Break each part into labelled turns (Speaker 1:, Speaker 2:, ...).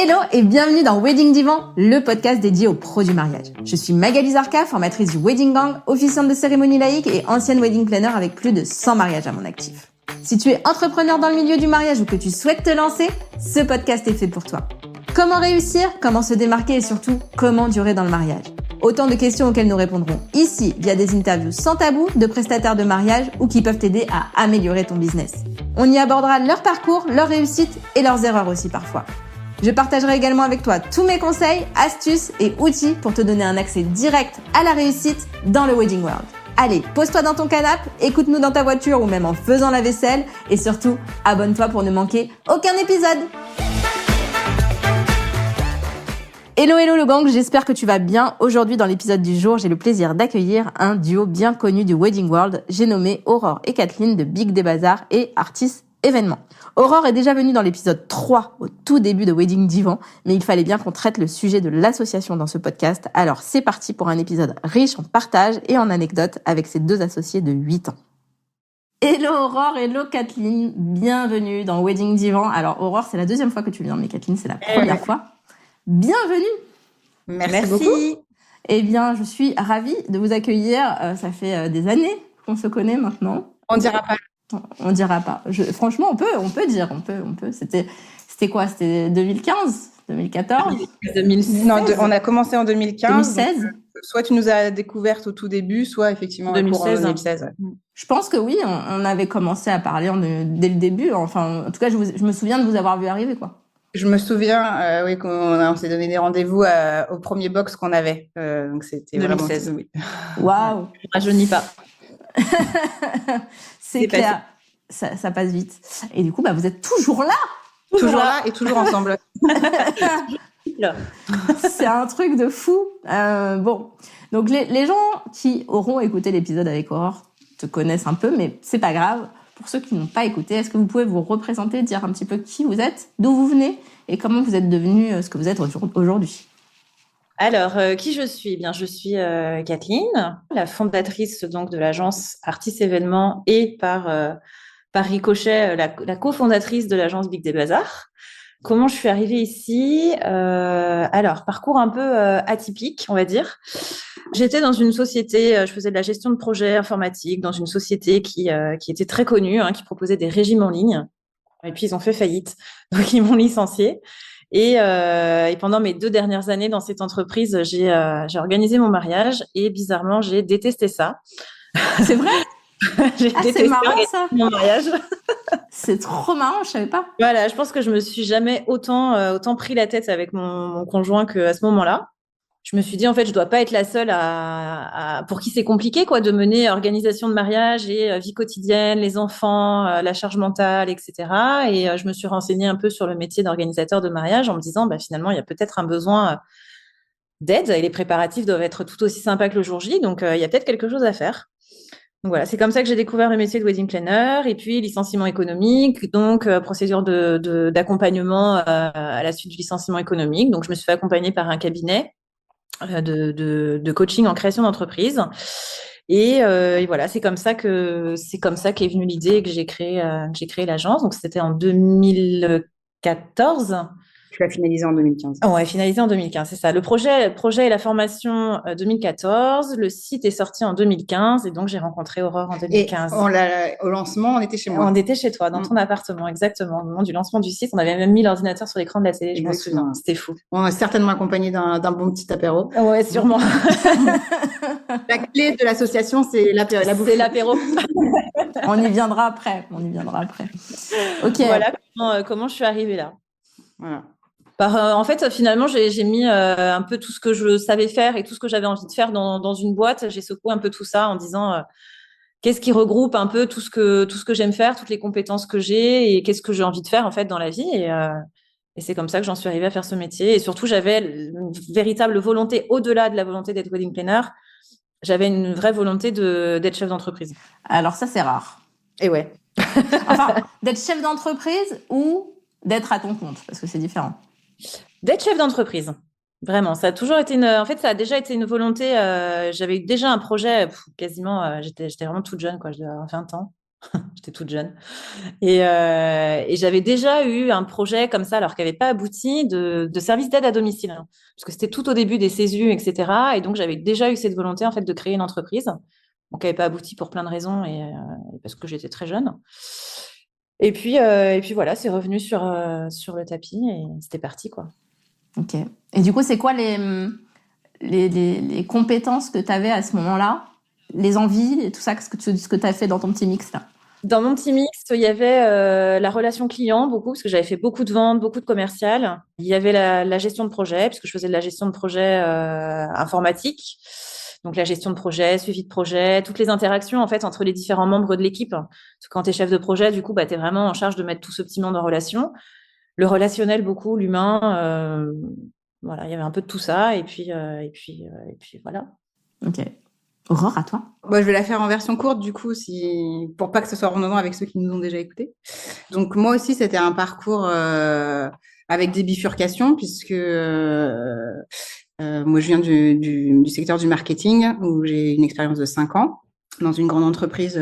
Speaker 1: Hello et bienvenue dans Wedding Divan, le podcast dédié aux pros du mariage. Je suis Magali Zarka, formatrice du Wedding Gang, officiante de cérémonie laïque et ancienne wedding planner avec plus de 100 mariages à mon actif. Si tu es entrepreneur dans le milieu du mariage ou que tu souhaites te lancer, ce podcast est fait pour toi. Comment réussir, comment se démarquer et surtout, comment durer dans le mariage? Autant de questions auxquelles nous répondrons ici via des interviews sans tabou de prestataires de mariage ou qui peuvent t'aider à améliorer ton business. On y abordera leur parcours, leurs réussites et leurs erreurs aussi parfois. Je partagerai également avec toi tous mes conseils, astuces et outils pour te donner un accès direct à la réussite dans le Wedding World. Allez, pose-toi dans ton canapé, écoute-nous dans ta voiture ou même en faisant la vaisselle et surtout, abonne-toi pour ne manquer aucun épisode. Hello le gang, j'espère que tu vas bien. Aujourd'hui dans l'épisode du jour, j'ai le plaisir d'accueillir un duo bien connu du Wedding World. J'ai nommé Aurore et Kathleen de Big Day Bazaar et Artis Événements. Aurore est déjà venue dans l'épisode 3, au tout début de Wedding Divan, mais il fallait bien qu'on traite le sujet de l'association dans ce podcast. Alors c'est parti pour un épisode riche en partage et en anecdotes avec ces deux associés de 8 ans. Hello Aurore, hello Kathleen, bienvenue dans Wedding Divan. Alors Aurore, c'est la deuxième fois que tu viens, mais Kathleen, c'est la première fois. Bienvenue.
Speaker 2: Merci beaucoup.
Speaker 1: Eh bien, je suis ravie de vous accueillir. Ça fait des années qu'on se connaît maintenant.
Speaker 2: On dira pas.
Speaker 1: On dira pas. Franchement, on peut dire. C'était quoi? C'était 2015, 2014?
Speaker 2: Non, on a commencé en 2015.
Speaker 1: 2016.
Speaker 2: Soit tu nous as découvertes au tout début, soit effectivement 2016.
Speaker 1: Je pense que oui, on avait commencé à parler dès le début. Enfin, en tout cas, je me souviens de vous avoir vu arriver, quoi.
Speaker 2: Je me souviens, oui, qu'on s'est donné des rendez-vous au premier box qu'on avait. Donc c'était
Speaker 3: 2016.
Speaker 2: Vraiment... Oui.
Speaker 1: Waouh.
Speaker 3: Je ne rajeunis pas.
Speaker 1: C'est clair. Ça passe vite. Et du coup, vous êtes toujours là.
Speaker 2: Toujours là et toujours ensemble.
Speaker 1: C'est un truc de fou. Bon, donc les gens qui auront écouté l'épisode avec Aurore te connaissent un peu, mais c'est pas grave. Pour ceux qui n'ont pas écouté, est-ce que vous pouvez vous représenter, dire un petit peu qui vous êtes, d'où vous venez et comment vous êtes devenu ce que vous êtes aujourd'hui?
Speaker 3: Alors, qui je suis? Bien, je suis Kathleen, la fondatrice donc de l'agence Artis Événements et par ricochet la cofondatrice de l'agence Big Day Bazaar. Comment je suis arrivée ici? Alors, parcours un peu atypique, on va dire. J'étais dans une société, je faisais de la gestion de projets informatiques dans une société qui était très connue, qui proposait des régimes en ligne. Et puis, ils ont fait faillite, donc ils m'ont licenciée. Et pendant mes 2 dernières années dans cette entreprise, j'ai organisé mon mariage et bizarrement, j'ai détesté ça.
Speaker 1: C'est vrai?
Speaker 3: J'ai détesté
Speaker 1: c'est marrant, ça.
Speaker 3: mon mariage.
Speaker 1: C'est trop marrant, je savais pas.
Speaker 3: Voilà, je pense que je me suis jamais autant pris la tête avec mon conjoint qu'à ce moment-là. Je me suis dit, en fait, je dois pas être la seule pour qui c'est compliqué, quoi, de mener organisation de mariage et vie quotidienne, les enfants, la charge mentale, etc. Et je me suis renseignée un peu sur le métier d'organisateur de mariage en me disant, finalement, il y a peut-être un besoin d'aide et les préparatifs doivent être tout aussi sympas que le jour J. Donc, il y a peut-être quelque chose à faire. Donc voilà, c'est comme ça que j'ai découvert le métier de wedding planner et puis licenciement économique, donc procédure d'accompagnement à la suite du licenciement économique. Donc, je me suis fait accompagner par un cabinet de coaching en création d'entreprise. Et voilà, c'est comme ça qu'est venue l'idée et que j'ai créé l'agence. Donc, c'était en 2014.
Speaker 2: Tu l'as finalisé en 2015.
Speaker 3: Ouais, finalisé en 2015, c'est ça. Le projet et la formation 2014. Le site est sorti en 2015 et donc j'ai rencontré Aurore en 2015.
Speaker 2: Et au lancement, on était chez moi.
Speaker 3: On était chez toi, dans ton appartement, exactement. Au moment du lancement du site, on avait même mis l'ordinateur sur l'écran de la télé, je m'en souviens. C'était fou.
Speaker 2: On est certainement accompagné d'un bon petit apéro.
Speaker 3: Ouais, sûrement.
Speaker 2: La clé de l'association, c'est la bouffe.
Speaker 3: C'est l'apéro.
Speaker 1: On y viendra après. Ok.
Speaker 3: Voilà comment je suis arrivée là.
Speaker 2: Voilà.
Speaker 3: En fait, finalement, j'ai mis un peu tout ce que je savais faire et tout ce que j'avais envie de faire dans une boîte. J'ai secoué un peu tout ça en disant qu'est-ce qui regroupe un peu tout ce que j'aime faire, toutes les compétences que j'ai et qu'est-ce que j'ai envie de faire en fait dans la vie. Et c'est comme ça que j'en suis arrivée à faire ce métier. Et surtout, j'avais une véritable volonté, au-delà de la volonté d'être wedding planner, j'avais une vraie volonté d'être chef d'entreprise.
Speaker 1: Alors ça, c'est rare.
Speaker 3: Et ouais.
Speaker 1: Enfin, d'être chef d'entreprise ou d'être à ton compte, parce que c'est différent.
Speaker 3: D'être chef d'entreprise, vraiment. Ça a toujours été ça a déjà été une volonté. J'avais eu déjà un projet quasiment. J'étais vraiment toute jeune, quoi. Je devais avoir 20 ans. J'étais toute jeune. Et j'avais déjà eu un projet comme ça, alors qui n'avait pas abouti, de service d'aide à domicile, hein, parce que c'était tout au début des CESU, etc. Et donc, j'avais déjà eu cette volonté, en fait, de créer une entreprise, donc qui n'avait pas abouti pour plein de raisons et parce que j'étais très jeune. Et puis voilà, c'est revenu sur le tapis et c'était parti, quoi.
Speaker 1: Ok. Et du coup, c'est quoi les compétences que tu avais à ce moment-là, les envies et tout ça, ce que tu as fait dans ton petit mix là?
Speaker 3: Dans mon petit mix, il y avait la relation client beaucoup, parce que j'avais fait beaucoup de ventes, beaucoup de commercial. Il y avait la gestion de projet, puisque je faisais de la gestion de projet informatique. Donc, la gestion de projet, suivi de projet, toutes les interactions, en fait, entre les différents membres de l'équipe. Parce que quand tu es chef de projet, du coup, bah, tu es vraiment en charge de mettre tout ce petit monde en relation. Le relationnel, beaucoup, l'humain. Voilà, il y avait un peu de tout ça. Et puis voilà.
Speaker 1: Ok. Aurore, à toi.
Speaker 2: Bon, je vais la faire en version courte, du coup, pour pas que ce soit redondant avec ceux qui nous ont déjà écoutés. Donc, moi aussi, c'était un parcours avec des bifurcations, puisque moi, je viens du secteur du marketing, où j'ai une expérience de 5 ans dans une grande entreprise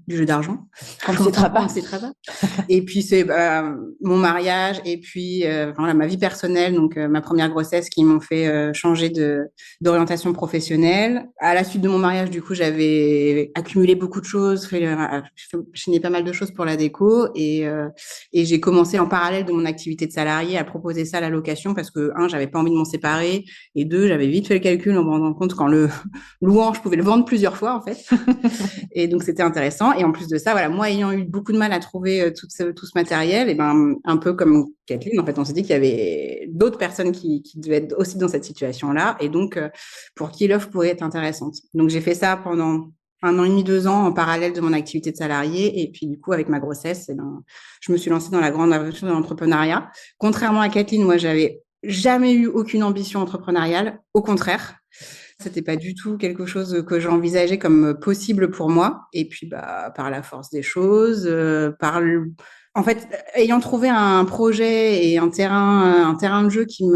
Speaker 2: du jeu d'argent.
Speaker 3: On ne citera pas.
Speaker 2: Et puis, c'est mon mariage et puis voilà, ma vie personnelle, donc ma première grossesse qui m'ont fait changer d'orientation professionnelle. À la suite de mon mariage, du coup, j'avais accumulé beaucoup de choses, enchaîné pas mal de choses pour la déco et j'ai commencé en parallèle de mon activité de salarié à proposer ça à la location parce que, j'avais pas envie de m'en séparer et deux, j'avais vite fait le calcul en me rendant compte quand le louant, je pouvais le vendre plusieurs fois, en fait. Et donc, c'était intéressant. Et en plus de ça, voilà, moi, ayant eu beaucoup de mal à trouver tout ce matériel, et ben, un peu comme Kathleen, en fait, on s'est dit qu'il y avait d'autres personnes qui devaient être aussi dans cette situation-là. Et donc, pour qui l'offre pourrait être intéressante. Donc, j'ai fait ça pendant 1 an et demi, 2 ans en parallèle de mon activité de salarié. Et puis, du coup, avec ma grossesse, je me suis lancée dans la grande aventure de l'entrepreneuriat. Contrairement à Kathleen, moi, j'avais jamais eu aucune ambition entrepreneuriale. Au contraire. C'était pas du tout quelque chose que j'envisageais comme possible pour moi. Et puis, par la force des choses, en fait, ayant trouvé un projet et un terrain de jeu qui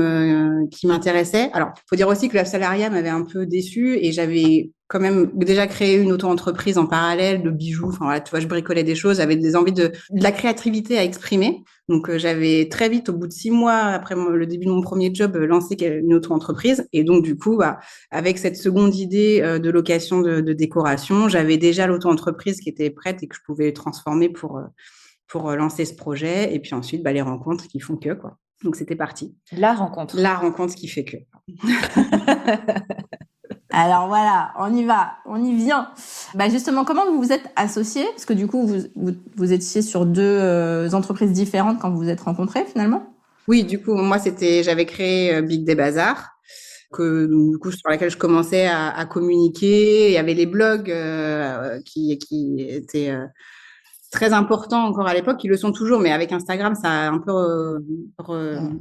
Speaker 2: m'intéressait. Alors, faut dire aussi que le salariat m'avait un peu déçue et j'avais quand même déjà créé une auto-entreprise en parallèle de bijoux. Enfin, voilà, tu vois, je bricolais des choses, j'avais des envies de la créativité à exprimer. Donc, j'avais très vite, au bout de 6 mois, après le début de mon premier job, lancé une auto-entreprise. Et donc, du coup, avec cette seconde idée de location de décoration, j'avais déjà l'auto-entreprise qui était prête et que je pouvais transformer pour lancer ce projet. Et puis ensuite, les rencontres qui font que, quoi. Donc, c'était parti.
Speaker 3: La rencontre
Speaker 2: qui fait que.
Speaker 1: Alors voilà, on y va, on y vient. Justement, comment vous vous êtes associés? Parce que du coup, vous étiez sur 2 entreprises différentes quand vous vous êtes rencontrés finalement.
Speaker 2: Oui, du coup, moi, j'avais créé Big Day Bazaar, du coup, sur laquelle je commençais à communiquer. Il y avait les blogs qui étaient très importants encore à l'époque, qui le sont toujours, mais avec Instagram, ça a un peu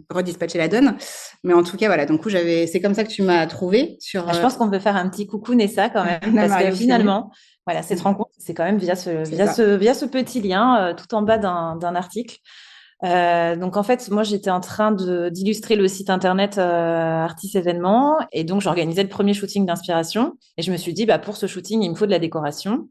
Speaker 2: redispatché la donne. Mais en tout cas, voilà. Donc, c'est comme ça que tu m'as trouvé sur.
Speaker 3: Je pense qu'on peut faire un petit coucou Nessa quand même, parce que finalement, voilà, cette rencontre, c'est quand même via ce petit lien tout en bas d'un article. Donc en fait, moi j'étais en train d'illustrer le site internet Artis Événements et donc j'organisais le premier shooting d'inspiration et je me suis dit pour ce shooting il me faut de la décoration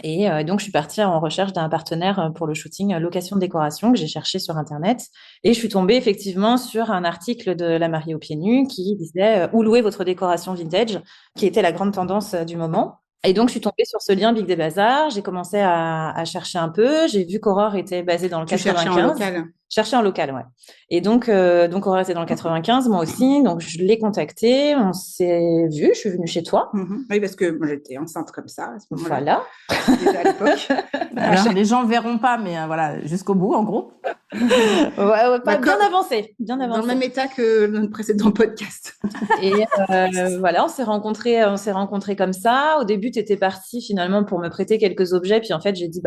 Speaker 3: et donc je suis partie en recherche d'un partenaire pour le shooting location de décoration que j'ai cherché sur internet et je suis tombée effectivement sur un article de la Mariée aux pieds nus qui disait où louer votre décoration vintage, qui était la grande tendance du moment. Et donc, je suis tombée sur ce lien Big Day Bazaar. J'ai commencé à chercher un peu. J'ai vu qu'Aurore était basée dans le 95.
Speaker 2: Cherchais en local.
Speaker 3: Chercher en local, ouais. Et donc Aurore était dans le 95, moi aussi. Donc, je l'ai contactée. On s'est vu. Je suis venue chez toi.
Speaker 2: Oui, parce que moi, j'étais enceinte comme ça à ce moment-là.
Speaker 3: Voilà.
Speaker 2: Déjà à l'époque.
Speaker 1: Alors, les gens verront pas, mais voilà, jusqu'au bout, en gros.
Speaker 3: Ouais, bien avancé. Bien avancé.
Speaker 2: Dans le même état que notre précédent podcast.
Speaker 3: Et voilà, on s'est rencontrés comme ça. Au début, tu étais partie finalement pour me prêter quelques objets. Puis en fait, j'ai dit,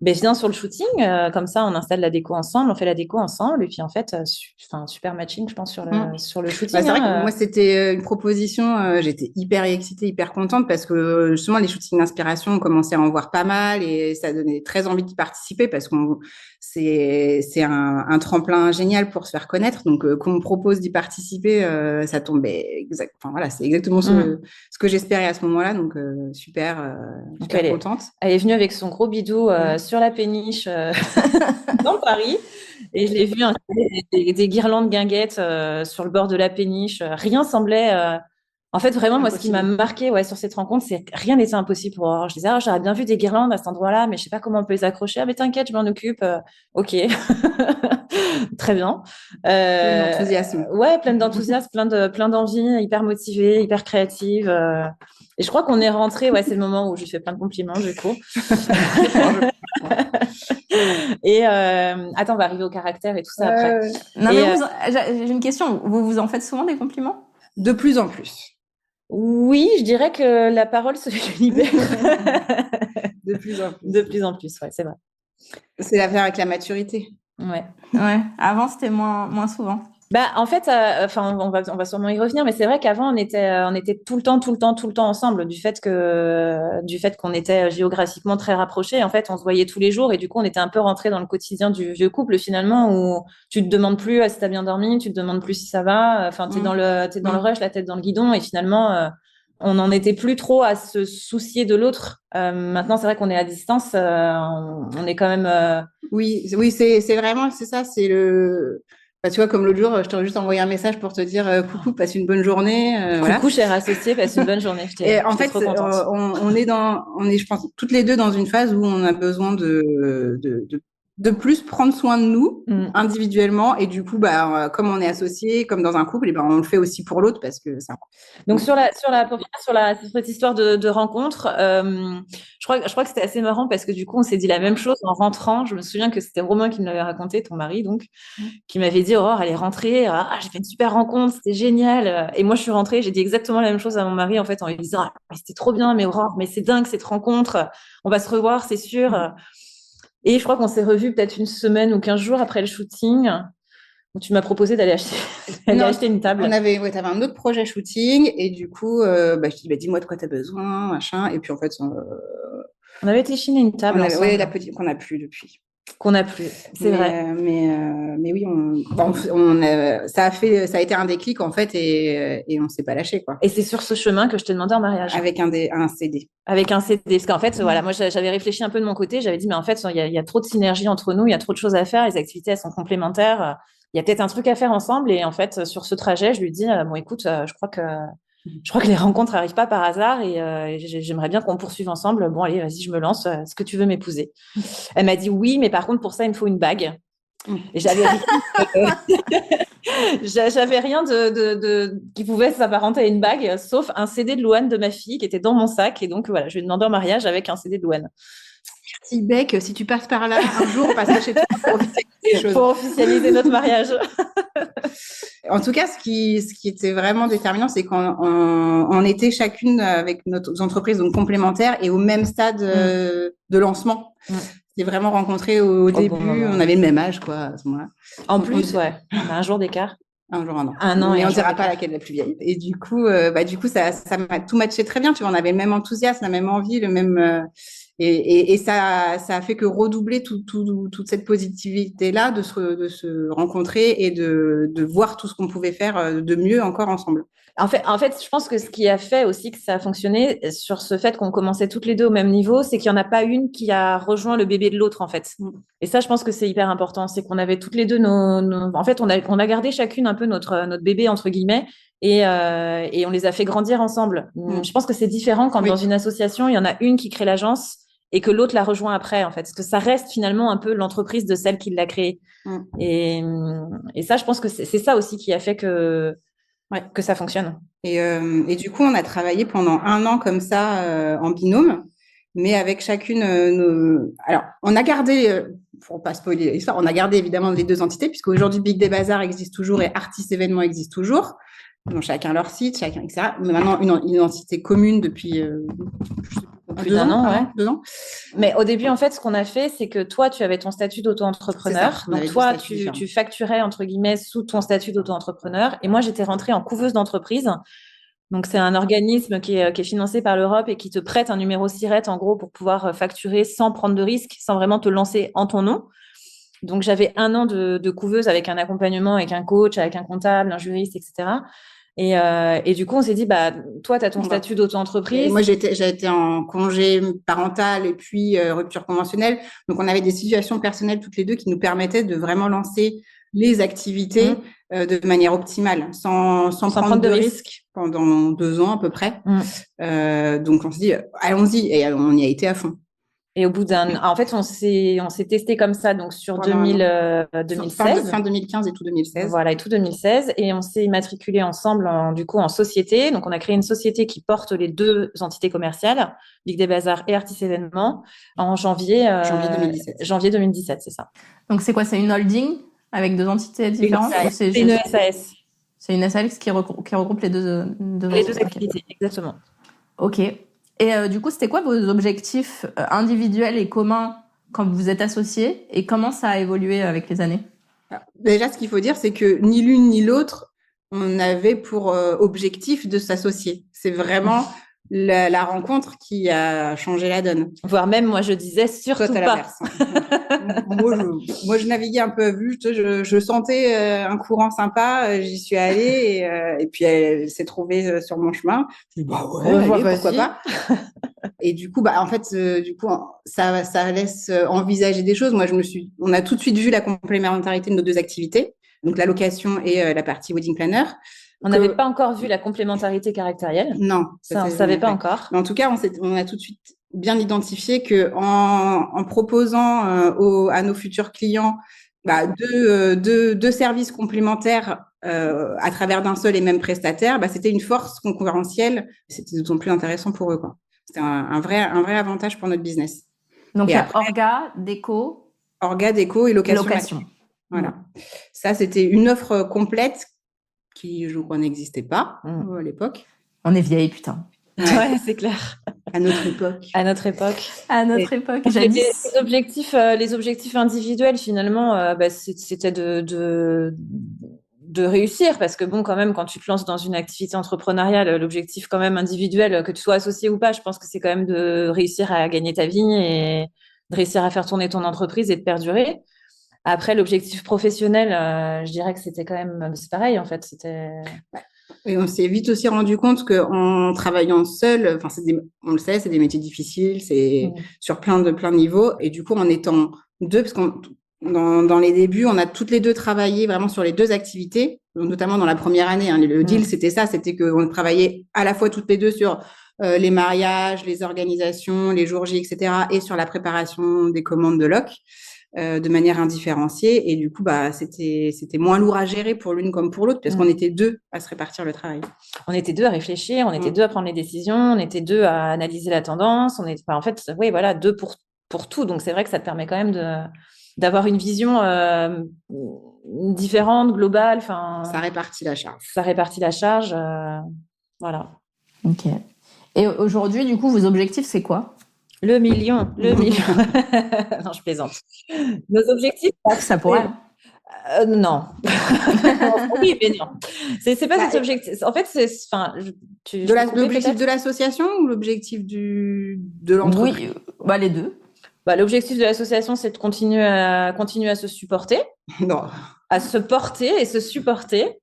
Speaker 3: Viens sur le shooting, comme ça on installe la déco ensemble, on fait la déco ensemble et puis en fait, super matching je pense sur le shooting.
Speaker 2: C'est vrai que moi c'était une proposition, j'étais hyper excitée, hyper contente parce que justement les shootings d'inspiration, on commençait à en voir pas mal et ça donnait très envie d'y participer parce que c'est un tremplin génial pour se faire connaître. Donc qu'on me propose d'y participer, ça tombait enfin voilà, c'est exactement ce que j'espérais à ce moment-là. Donc super contente.
Speaker 3: Elle est venue avec son gros bidou sur la péniche dans Paris. Et je l'ai vu installer des guirlandes guinguettes sur le bord de la péniche. Rien semblait... En fait, vraiment, moi, ce qui m'a marqué sur cette rencontre, c'est que rien n'était impossible pour Aurore. Je disais, j'aurais bien vu des guirlandes à cet endroit-là, mais je sais pas comment on peut les accrocher. Ah, mais t'inquiète, je m'en occupe. Ok. Très bien.
Speaker 2: Plein d'enthousiasme.
Speaker 3: Ouais, pleine d'enthousiasme, plein d'envie, hyper motivée, hyper créative. Et je crois qu'on est rentré, c'est le moment où je lui fais plein de compliments, du coup. Et attends, on va arriver au caractère et tout ça après.
Speaker 1: Non, mais j'ai une question. Vous vous en faites souvent des compliments?
Speaker 2: De plus en plus.
Speaker 3: Oui, je dirais que la parole se libère.
Speaker 2: De plus en plus.
Speaker 3: De plus en plus, c'est vrai.
Speaker 2: C'est l'affaire avec la maturité.
Speaker 3: Ouais.
Speaker 1: Avant, c'était moins souvent.
Speaker 3: En fait, on va sûrement y revenir, mais c'est vrai qu'avant on était tout le temps ensemble du fait qu'on était géographiquement très rapprochés. En fait, on se voyait tous les jours et du coup, on était un peu rentrés dans le quotidien du vieux couple finalement où tu te demandes plus si t'as bien dormi, tu te demandes plus si ça va. Enfin, t'es dans le rush, la tête dans le guidon et finalement, on n'en était plus trop à se soucier de l'autre. Maintenant, c'est vrai qu'on est à distance, on est quand même.
Speaker 2: Oui, c'est vraiment ça, c'est le. Tu vois, comme l'autre jour, je t'aurais juste envoyé un message pour te dire coucou, passe une bonne journée.
Speaker 3: Coucou, chère associée, passe une bonne journée.
Speaker 2: Et en fait, on est, je pense, toutes les deux dans une phase où on a besoin de plus prendre soin de nous individuellement. Et du coup, comme on est associés, comme dans un couple, on le fait aussi pour l'autre parce que ça.
Speaker 3: Donc, sur cette histoire de rencontre, je crois que c'était assez marrant parce que du coup, on s'est dit la même chose en rentrant. Je me souviens que c'était Romain qui me l'avait raconté, ton mari, donc, qui m'avait dit Aurore, elle est rentrée, j'ai fait une super rencontre, c'était génial. Et moi, je suis rentrée, j'ai dit exactement la même chose à mon mari, en fait, en lui disant c'était trop bien, mais Aurore, mais c'est dingue cette rencontre, on va se revoir, c'est sûr. Et je crois qu'on s'est revus peut-être une semaine ou 15 jours après le shooting. Où tu m'as proposé d'aller acheter une table.
Speaker 2: T'avais un autre projet shooting et du coup, je dis dis-moi de quoi tu as besoin, machin. Et puis en fait,
Speaker 3: on avait été chiner une table.
Speaker 2: Oui, la petite qu'on n'a plus depuis.
Speaker 3: Qu'on n'a plus, c'est vrai.
Speaker 2: Mais oui, ça a été un déclic en fait et on s'est pas lâché quoi.
Speaker 3: Et c'est sur ce chemin que je t'ai demandé en mariage.
Speaker 2: Avec un CD.
Speaker 3: Avec un CD, parce qu'en fait, moi j'avais réfléchi un peu de mon côté, j'avais dit mais en fait il y a trop de synergie entre nous, il y a trop de choses à faire, les activités elles sont complémentaires, il y a peut-être un truc à faire ensemble et en fait sur ce trajet je lui dis bon écoute, je crois que les rencontres n'arrivent pas par hasard et j'aimerais bien qu'on poursuive ensemble. Bon, allez, vas-y, je me lance. Est-ce que tu veux m'épouser? Elle m'a dit oui, mais par contre, pour ça, il me faut une bague. Et j'avais rien qui pouvait s'apparenter à une bague, sauf un CD de Louane de ma fille qui était dans mon sac. Et donc, voilà, je lui ai demandé en mariage avec un CD de Louane.
Speaker 2: Merci, Bec. Si tu passes par là un jour, on passera chez toi
Speaker 3: pour officialiser notre mariage.
Speaker 2: En tout cas, ce qui était vraiment déterminant, c'est qu'on était chacune avec nos entreprises donc complémentaires et au même stade de lancement. C'est vraiment rencontré au début. On avait le même âge, quoi, à ce moment-là.
Speaker 3: En plus, on a un jour d'écart.
Speaker 2: Un jour, un an.
Speaker 3: Un an.
Speaker 2: Mais on ne dira pas laquelle est la plus vieille. Et du coup, ça m'a tout matché très bien. Tu vois, on avait le même enthousiasme, la même envie, le même. Et ça a fait que redoubler toute cette positivité-là de se rencontrer et de voir tout ce qu'on pouvait faire de mieux encore ensemble.
Speaker 3: En fait, je pense que ce qui a fait aussi que ça a fonctionné sur ce fait qu'on commençait toutes les deux au même niveau, c'est qu'il n'y en a pas une qui a rejoint le bébé de l'autre, en fait. Et ça, je pense que c'est hyper important. C'est qu'on avait toutes les deux en fait, on a gardé chacune un peu notre bébé, entre guillemets, et on les a fait grandir ensemble. Je pense que c'est différent quand dans une association, il y en a une qui crée l'agence et que l'autre la rejoint après, en fait. Parce que ça reste finalement un peu l'entreprise de celle qui l'a créée. Et ça, je pense que c'est ça aussi qui a fait que ça fonctionne.
Speaker 2: Et du coup, on a travaillé pendant 1 an comme ça en binôme, mais avec chacune Alors, on a gardé, pour pas spoiler l'histoire, on a gardé évidemment les 2 entités, puisqu'aujourd'hui, Big Day Bazaar existe toujours et Artis Événements existe toujours. Donc, chacun leur site, etc. Mais maintenant, une entité commune depuis, je sais plus
Speaker 3: Plus d'un an, ouais.
Speaker 2: 2 ans.
Speaker 3: Mais au début, en fait, ce qu'on a fait, c'est que toi, tu avais ton statut d'auto-entrepreneur. Donc, toi, tu facturais, entre guillemets, sous ton statut d'auto-entrepreneur. Et moi, j'étais rentrée en couveuse d'entreprise. Donc, c'est un organisme qui est financé par l'Europe et qui te prête un numéro SIRET, en gros, pour pouvoir facturer sans prendre de risques, sans vraiment te lancer en ton nom. Donc, j'avais 1 an de couveuse avec un accompagnement, avec un coach, avec un comptable, un juriste, etc. Et du coup, on s'est dit, toi, tu as ton statut d'auto-entreprise.
Speaker 2: Moi, j'ai été en congé parental et puis rupture conventionnelle. Donc, on avait des situations personnelles toutes les deux qui nous permettaient de vraiment lancer les activités de manière optimale, sans prendre de risques pendant 2 ans à peu près. Donc, on s'est dit, allons-y. Et on y a été à fond.
Speaker 3: Et au bout en fait, on s'est testé comme ça, donc sur 2016.
Speaker 2: Fin 2015 et tout 2016.
Speaker 3: Voilà, et tout 2016. Et on s'est immatriculés ensemble, du coup, en société. Donc, on a créé une société qui porte les 2 entités commerciales, Ligue des Bazars et Artis Événements, en janvier 2017. Janvier 2017, c'est ça.
Speaker 1: Donc, c'est quoi? C'est une holding avec 2 entités différentes?
Speaker 3: C'est une SAS.
Speaker 1: C'est une SAS qui regroupe les deux
Speaker 3: activités, exactement.
Speaker 1: Ok. Et du coup, c'était quoi vos objectifs individuels et communs quand vous êtes associés et comment ça a évolué avec les années?
Speaker 2: Déjà, ce qu'il faut dire, c'est que ni l'une ni l'autre, on avait pour objectif de s'associer. C'est vraiment la rencontre qui a changé la donne.
Speaker 3: Voire même, moi, je disais surtout pas.
Speaker 2: Moi, je naviguais un peu à vue. Je sentais un courant sympa. J'y suis allée et puis elle s'est trouvée sur mon chemin. Je dis, allez, pourquoi pas. Et du coup, en fait, ça laisse envisager des choses. Moi, on a tout de suite vu la complémentarité de nos 2 activités, donc la location et la partie wedding planner.
Speaker 3: On n'avait pas encore vu la complémentarité caractérielle.
Speaker 2: Non,
Speaker 3: ça, on ne savait pas encore.
Speaker 2: Mais en tout cas, on a tout de suite bien identifié que en proposant à nos futurs clients 2 services complémentaires à travers d'un seul et même prestataire, c'était une force concurrentielle. C'était d'autant plus intéressant pour eux, quoi. C'était un vrai avantage pour notre business.
Speaker 1: Donc, il y a Orga, Déco.
Speaker 2: Orga, Déco et location. Voilà. Ça, c'était une offre complète qui, je crois, n'existait pas à l'époque.
Speaker 1: On est vieilles, putain.
Speaker 3: Ouais, c'est clair.
Speaker 2: À notre époque.
Speaker 3: À notre époque.
Speaker 1: À notre époque.
Speaker 3: Les objectifs individuels, finalement, c'était de réussir, parce que bon, quand même, quand tu te lances dans une activité entrepreneuriale, l'objectif quand même individuel, que tu sois associé ou pas, je pense que c'est quand même de réussir à gagner ta vie et de réussir à faire tourner ton entreprise et de perdurer. Après, l'objectif professionnel, je dirais que c'était quand même, c'est pareil, en fait, c'était...
Speaker 2: Et on s'est vite aussi rendu compte qu'en travaillant seul, on le sait, c'est des métiers difficiles, c'est sur plein de niveaux. Et du coup, en étant 2, parce qu'on dans les débuts, on a toutes les 2 travaillé vraiment sur les 2 activités, notamment dans la première année. Le deal, c'était qu'on travaillait à la fois toutes les 2 sur les mariages, les organisations, les jours J, etc., et sur la préparation des commandes de loc. De manière indifférenciée, et du coup c'était moins lourd à gérer pour l'une comme pour l'autre parce qu'on était 2 à se répartir le travail.
Speaker 3: On était 2 à réfléchir, on était 2 à prendre les décisions, on était 2 à analyser la tendance, en fait 2 pour tout, donc c'est vrai que ça te permet quand même d'avoir une vision différente, globale.
Speaker 2: Ça répartit la charge.
Speaker 3: Voilà.
Speaker 1: Ok. Et aujourd'hui, du coup, vos objectifs, c'est quoi?
Speaker 3: Le million. Non, je plaisante. Nos objectifs,
Speaker 1: ça pourrait.
Speaker 3: Non. Oui, mais non. C'est pas cet objectif. En fait,
Speaker 2: l'objectif de l'association ou l'objectif de l'entreprise?
Speaker 1: Oui, les 2.
Speaker 3: L'objectif de l'association, c'est de continuer à se supporter.
Speaker 2: Non.
Speaker 3: À se porter et se supporter.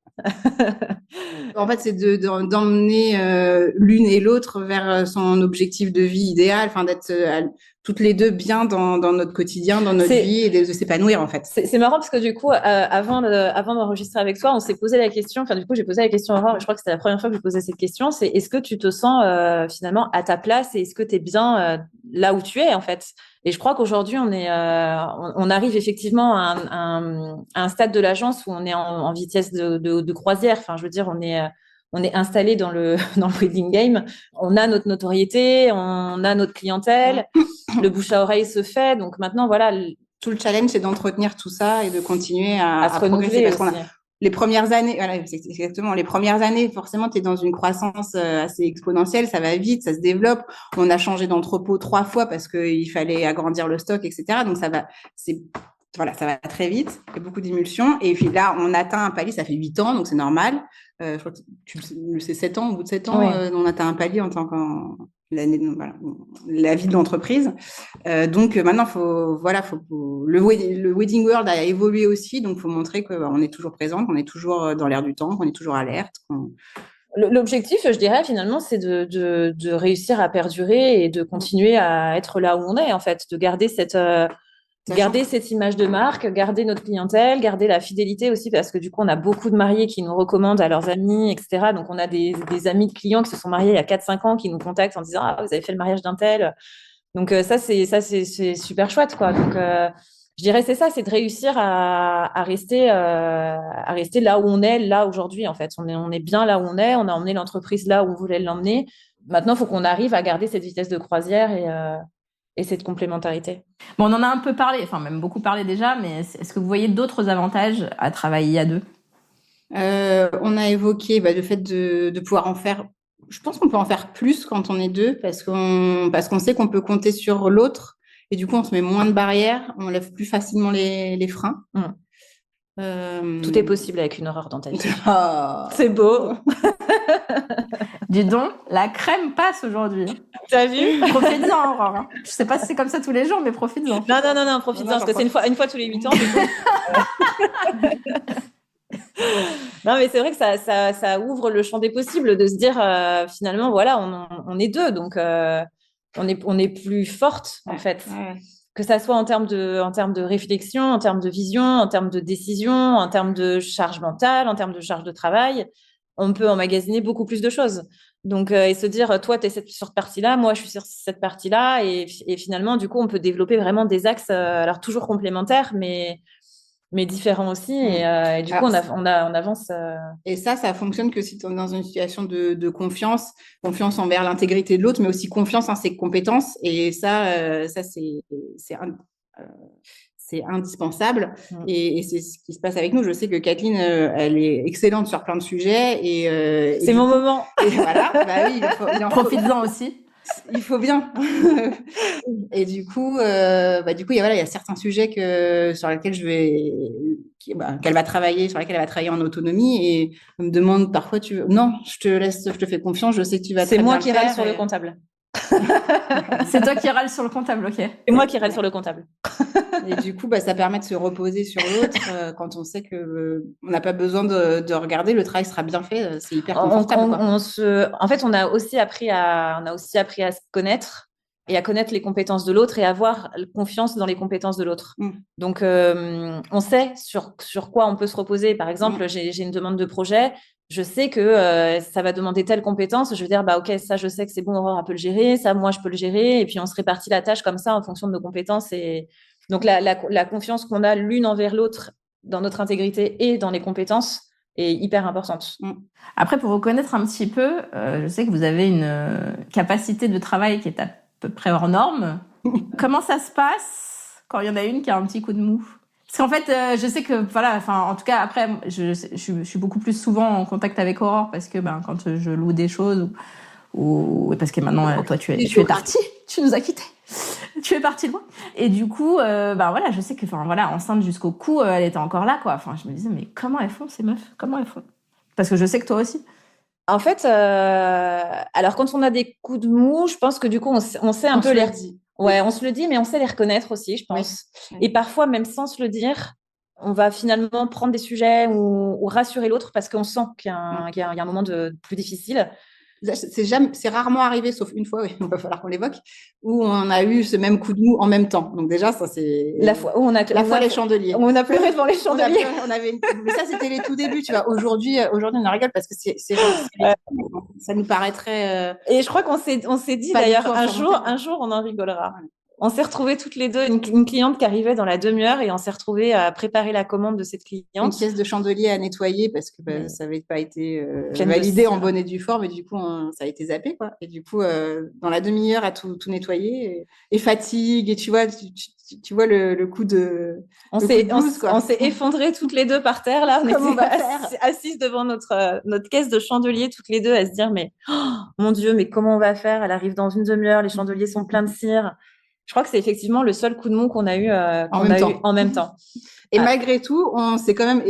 Speaker 2: En fait, c'est d'emmener l'une et l'autre vers son objectif de vie idéal, d'être toutes les 2 bien dans notre quotidien, dans notre vie, et de s'épanouir, en fait.
Speaker 3: C'est marrant parce que du coup, avant d'enregistrer avec toi, on s'est posé la question, j'ai posé la question à Aurore, et je crois que c'était la première fois que je posais cette question, c'est est-ce que tu te sens finalement à ta place et est-ce que tu es bien là où tu es, en fait? Et je crois qu'aujourd'hui, on arrive effectivement à un stade de l'agence où on est en vitesse de croisière. Enfin, je veux dire, on est installé dans le wedding game. On a notre notoriété, on a notre clientèle, le bouche à oreille se fait. Donc maintenant, voilà.
Speaker 2: Tout le challenge, c'est d'entretenir tout ça et de continuer à
Speaker 3: se renouveler.
Speaker 2: Parce les premières années, voilà, c'est exactement, les premières années, forcément, tu es dans une croissance assez exponentielle, ça va vite, ça se développe. On a changé d'entrepôt 3 fois parce qu'il fallait agrandir le stock, etc. Donc, ça va très vite, il y a beaucoup d'émulsions. Et puis là, on atteint un palier, ça fait 8 ans, donc c'est normal. Je crois que c'est 7 ans, au bout de 7 ans, on atteint un palier en tant voilà, la vie de l'entreprise. Donc maintenant, le wedding world a évolué aussi, donc il faut montrer qu'on est toujours présent, qu'on est toujours dans l'air du temps, qu'on est toujours alerte.
Speaker 3: L'objectif, je dirais, finalement, c'est de réussir à perdurer et de continuer à être là où on est, en fait, de garder cette image de marque, garder notre clientèle, garder la fidélité aussi, parce que du coup, on a beaucoup de mariés qui nous recommandent à leurs amis, etc. Donc, on a des amis de clients qui se sont mariés il y a 4-5 ans qui nous contactent en disant « Ah, vous avez fait le mariage d'un tel ». Donc, ça, c'est super chouette, quoi. Donc, je dirais, c'est ça, c'est de réussir à rester là où on est, là, aujourd'hui, en fait. On est bien là où on est, on a emmené l'entreprise là où on voulait l'emmener. Maintenant, il faut qu'on arrive à garder cette vitesse de croisière et cette complémentarité.
Speaker 1: Bon, on en a un peu parlé, enfin même beaucoup parlé déjà, mais est-ce que vous voyez d'autres avantages à travailler à deux?
Speaker 2: On a évoqué le fait de pouvoir en faire. Je pense qu'on peut en faire plus quand on est deux parce qu'on sait qu'on peut compter sur l'autre et du coup on se met moins de barrières, on lève plus facilement les freins.
Speaker 3: Tout est possible avec une horreur dans ta vie.
Speaker 2: Oh.
Speaker 3: C'est beau.
Speaker 1: Dis donc, la crème passe aujourd'hui.
Speaker 3: T'as vu?
Speaker 1: Profites-en, Aurore. Hein. Je sais pas si c'est comme ça tous les jours, mais profites-en.
Speaker 3: Non, profites-en, parce que c'est une fois tous les 8 ans. Non, mais c'est vrai que ça ouvre le champ des possibles de se dire, finalement, voilà, on est deux, donc on est plus forte, en fait. Ouais. Que ça soit en termes de réflexion, en termes de vision, en termes de décision, en termes de charge mentale, en termes de charge de travail, on peut emmagasiner beaucoup plus de choses. Donc, et se dire, toi, tu es sur cette partie-là, moi, je suis sur cette partie-là, et finalement, du coup, on peut développer vraiment des axes, alors toujours complémentaires, mais différents aussi. Et du coup, on avance.
Speaker 2: Et ça fonctionne que si tu es dans une situation de confiance envers l'intégrité de l'autre, mais aussi confiance en ses compétences. Et ça c'est indispensable. Et c'est ce qui se passe avec nous. Je sais que Kathleen, elle est excellente sur plein de sujets.
Speaker 3: C'est mon moment.
Speaker 2: Et voilà, oui,
Speaker 1: profites-en aussi.
Speaker 2: Il faut bien. Et du coup, il y a certains sujets sur lesquels qu'elle va travailler, sur lesquels elle va travailler en autonomie, et me demande parfois, non, je te fais confiance, je sais que tu vas.
Speaker 3: C'est moi qui râle sur le comptable.
Speaker 1: C'est toi qui râle sur le comptable, ok.
Speaker 3: C'est moi qui râle sur le comptable.
Speaker 2: Et du coup, ça permet de se reposer sur l'autre quand on sait que on n'a pas besoin de regarder, le travail sera bien fait, c'est hyper confortable.
Speaker 3: En fait, on a aussi appris à se connaître et à connaître les compétences de l'autre et avoir confiance dans les compétences de l'autre. Donc, on sait sur quoi on peut se reposer. Par exemple, j'ai une demande de projet. Je sais que ça va demander telle compétence. Je vais dire, ok, ça, je sais que c'est bon, Aurore peut le gérer. Ça, moi, je peux le gérer. Et puis, on se répartit la tâche comme ça en fonction de nos compétences. Et donc, la confiance qu'on a l'une envers l'autre dans notre intégrité et dans les compétences est hyper importante.
Speaker 1: Après, pour vous connaître un petit peu, je sais que vous avez une capacité de travail qui est à peu près hors norme. Comment ça se passe quand il y en a une qui a un petit coup de mou? Parce qu'en fait, je sais que, en tout cas, après, je suis beaucoup plus souvent en contact avec Aurore parce que, quand je loue des choses ou parce que maintenant, toi, tu es partie, tu nous as quittés. Tu es partie loin. Et du coup, je sais que, enceinte jusqu'au cou, elle était encore là, quoi. Enfin, je me disais, mais comment elles font, ces meufs? Comment elles font? Parce que je sais que toi aussi.
Speaker 3: En fait, alors quand on a des coups de mou, je pense que du coup, on sait un peu les... Ouais, on se le dit, mais on sait les reconnaître aussi, je pense. Oui. Et parfois, même sans se le dire, on va finalement prendre des sujets ou rassurer l'autre parce qu'on sent qu'il y a un moment plus difficile.
Speaker 2: C'est rarement arrivé, sauf une fois, il va falloir qu'on l'évoque, où on a eu ce même coup de mou en même temps. Donc déjà, ça c'est
Speaker 3: la fois où
Speaker 2: les chandeliers.
Speaker 3: On a pleuré devant les chandeliers.
Speaker 2: Mais ça, c'était les tout débuts, tu vois. Aujourd'hui, on en rigole parce que ça nous paraîtrait.
Speaker 3: Et je crois qu'on s'est dit d'ailleurs un jour, on en rigolera. Ouais. On s'est retrouvées toutes les deux, une cliente qui arrivait dans la demi-heure et on s'est retrouvées à préparer la commande de cette cliente.
Speaker 2: Une pièce de chandelier à nettoyer parce que ça n'avait pas été validé en bonne et due forme et du coup, ça a été zappé, quoi. Et du coup, dans la demi-heure à tout nettoyer et fatigue et tu vois, tu vois le coup de
Speaker 3: on s'est effondrés toutes les deux par terre là. On était assises devant notre caisse de chandelier toutes les deux à se dire mais mon Dieu, mais comment on va faire? Elle arrive dans une demi-heure, les chandeliers sont pleins de cire. Je crois que c'est effectivement le seul coup de mou qu'on a eu en même temps.
Speaker 2: Et malgré tout, on s'est quand même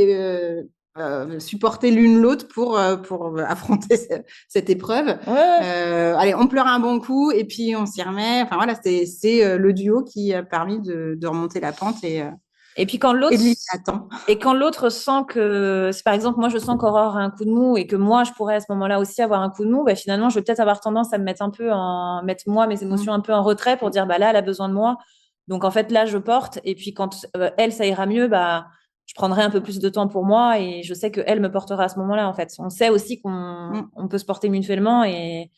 Speaker 2: supporté l'une l'autre pour affronter cette épreuve. Allez, on pleure un bon coup et puis on s'y remet. Enfin voilà, c'est le duo qui a permis de remonter la pente
Speaker 3: et puis quand l'autre sent que, par exemple, moi je sens qu'Aurore a un coup de mou et que moi je pourrais à ce moment-là aussi avoir un coup de mou, bah, finalement je vais peut-être avoir tendance à me mettre mettre moi mes émotions un peu en retrait pour dire bah là elle a besoin de moi. Donc en fait là je porte et puis quand elle ça ira mieux, bah je prendrai un peu plus de temps pour moi et je sais que elle me portera à ce moment-là en fait. On sait aussi qu'on peut se porter mutuellement et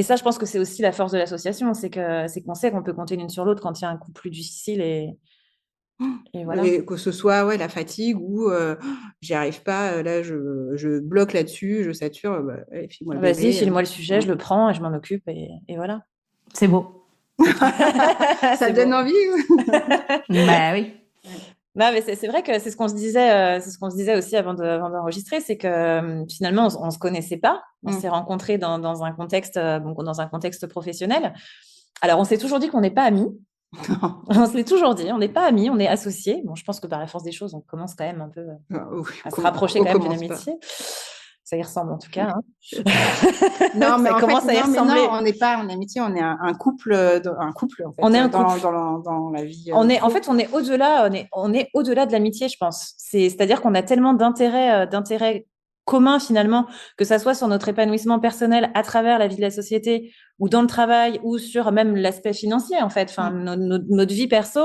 Speaker 3: ça je pense que c'est aussi la force de l'association, c'est qu'on sait qu'on peut compter l'une sur l'autre quand il y a un coup plus difficile et voilà.
Speaker 2: Et que ce soit la fatigue ou j'y arrive pas, là je bloque là-dessus, je sature. File-moi le
Speaker 3: Vas-y,
Speaker 2: bébé,
Speaker 3: file-moi le sujet, je le prends et je m'en occupe et voilà.
Speaker 1: C'est beau.
Speaker 2: Ça donne envie.
Speaker 1: Bah oui.
Speaker 3: Non, mais c'est vrai que c'est ce qu'on se disait aussi avant d'enregistrer, c'est que finalement on se connaissait pas, on s'est rencontrés dans un contexte professionnel. Alors on s'est toujours dit qu'on n'est pas amis. On se l'est toujours dit, on n'est pas amis, on est associés. Bon, je pense que par la force des choses, on commence quand même un peu à se rapprocher quand même d'une amitié. Ça y ressemble en tout cas. Hein.
Speaker 2: Non, mais
Speaker 3: ça commence à y ressembler.
Speaker 2: Non, on n'est pas en amitié, on est un couple en fait.
Speaker 3: On est un couple
Speaker 2: dans la vie.
Speaker 3: On est au-delà de l'amitié, je pense. C'est-à-dire qu'on a tellement d'intérêts communs finalement, que ça soit sur notre épanouissement personnel à travers la vie de la société ou dans le travail ou sur même l'aspect financier en fait. Enfin, notre vie perso.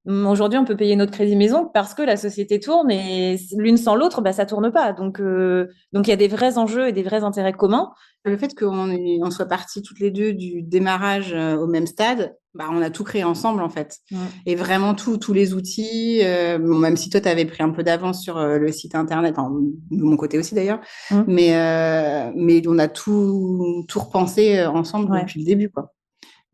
Speaker 3: Aujourd'hui, on peut payer notre crédit maison parce que la société tourne et l'une sans l'autre, bah, ça tourne pas. Donc, il y a des vrais enjeux et des vrais intérêts communs.
Speaker 2: Le fait qu'on soit partis toutes les deux du démarrage au même stade, bah, on a tout créé ensemble en fait. Et vraiment tous les outils, même si toi, tu avais pris un peu d'avance sur le site internet, enfin, de mon côté aussi d'ailleurs, mais on a tout repensé ensemble depuis le début, quoi.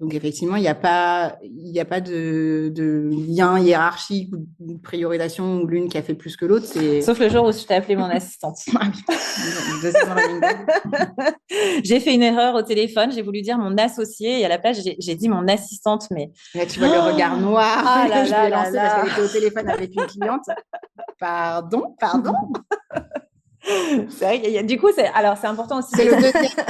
Speaker 2: Donc, effectivement, il n'y a pas de lien hiérarchique ou de priorisation où l'une qui a fait plus que l'autre.
Speaker 3: Sauf le jour où je t'ai appelé mon assistante. J'ai fait une erreur au téléphone. J'ai voulu dire mon associé et à la place, j'ai dit mon assistante. Mais
Speaker 2: là, tu vois le regard noir. Je l'ai lancé parce qu'elle était au téléphone avec une cliente. Pardon.
Speaker 3: C'est vrai, du coup, c'est important aussi.
Speaker 2: C'est le deuxième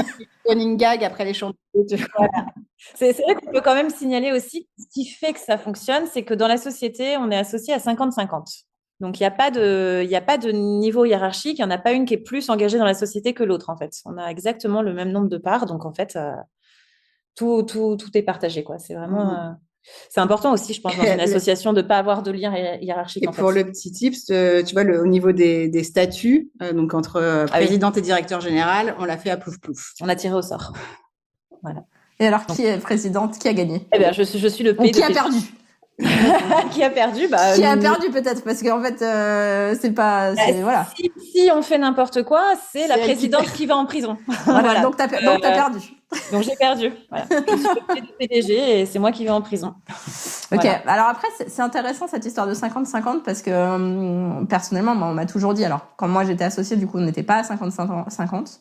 Speaker 2: running gag après les chants.
Speaker 3: Voilà. C'est vrai qu'on peut quand même signaler aussi ce qui fait que ça fonctionne, c'est que dans la société, on est associé à 50-50. Donc, il n'y a pas de niveau hiérarchique, il n'y en a pas une qui est plus engagée dans la société que l'autre, en fait. On a exactement le même nombre de parts, donc en fait, tout est partagé, quoi. C'est vraiment... C'est important aussi, je pense, dans une association de ne pas avoir de lien hiérarchique.
Speaker 2: Et pour le petit tips, tu vois, au niveau des statuts, donc entre présidente et directeur général, on l'a fait à plouf-plouf.
Speaker 3: On a tiré au sort. Voilà.
Speaker 1: Et alors, qui est présidente? Qui a gagné?
Speaker 3: Eh bien, je suis le P.
Speaker 1: Qui a perdu?
Speaker 3: Qui a perdu?
Speaker 1: Qui a perdu peut-être, parce qu'en fait, c'est pas... voilà.
Speaker 3: Si on fait n'importe quoi, c'est la présidente qui va en prison.
Speaker 1: Voilà. Donc, t'as perdu.
Speaker 3: Donc, j'ai perdu. Voilà. Je suis le PDG et c'est moi qui vais en prison.
Speaker 1: Ok. Voilà. Alors après, c'est intéressant cette histoire de 50-50 parce que personnellement, on m'a toujours dit, alors quand moi j'étais associée, du coup, on n'était pas à 50-50.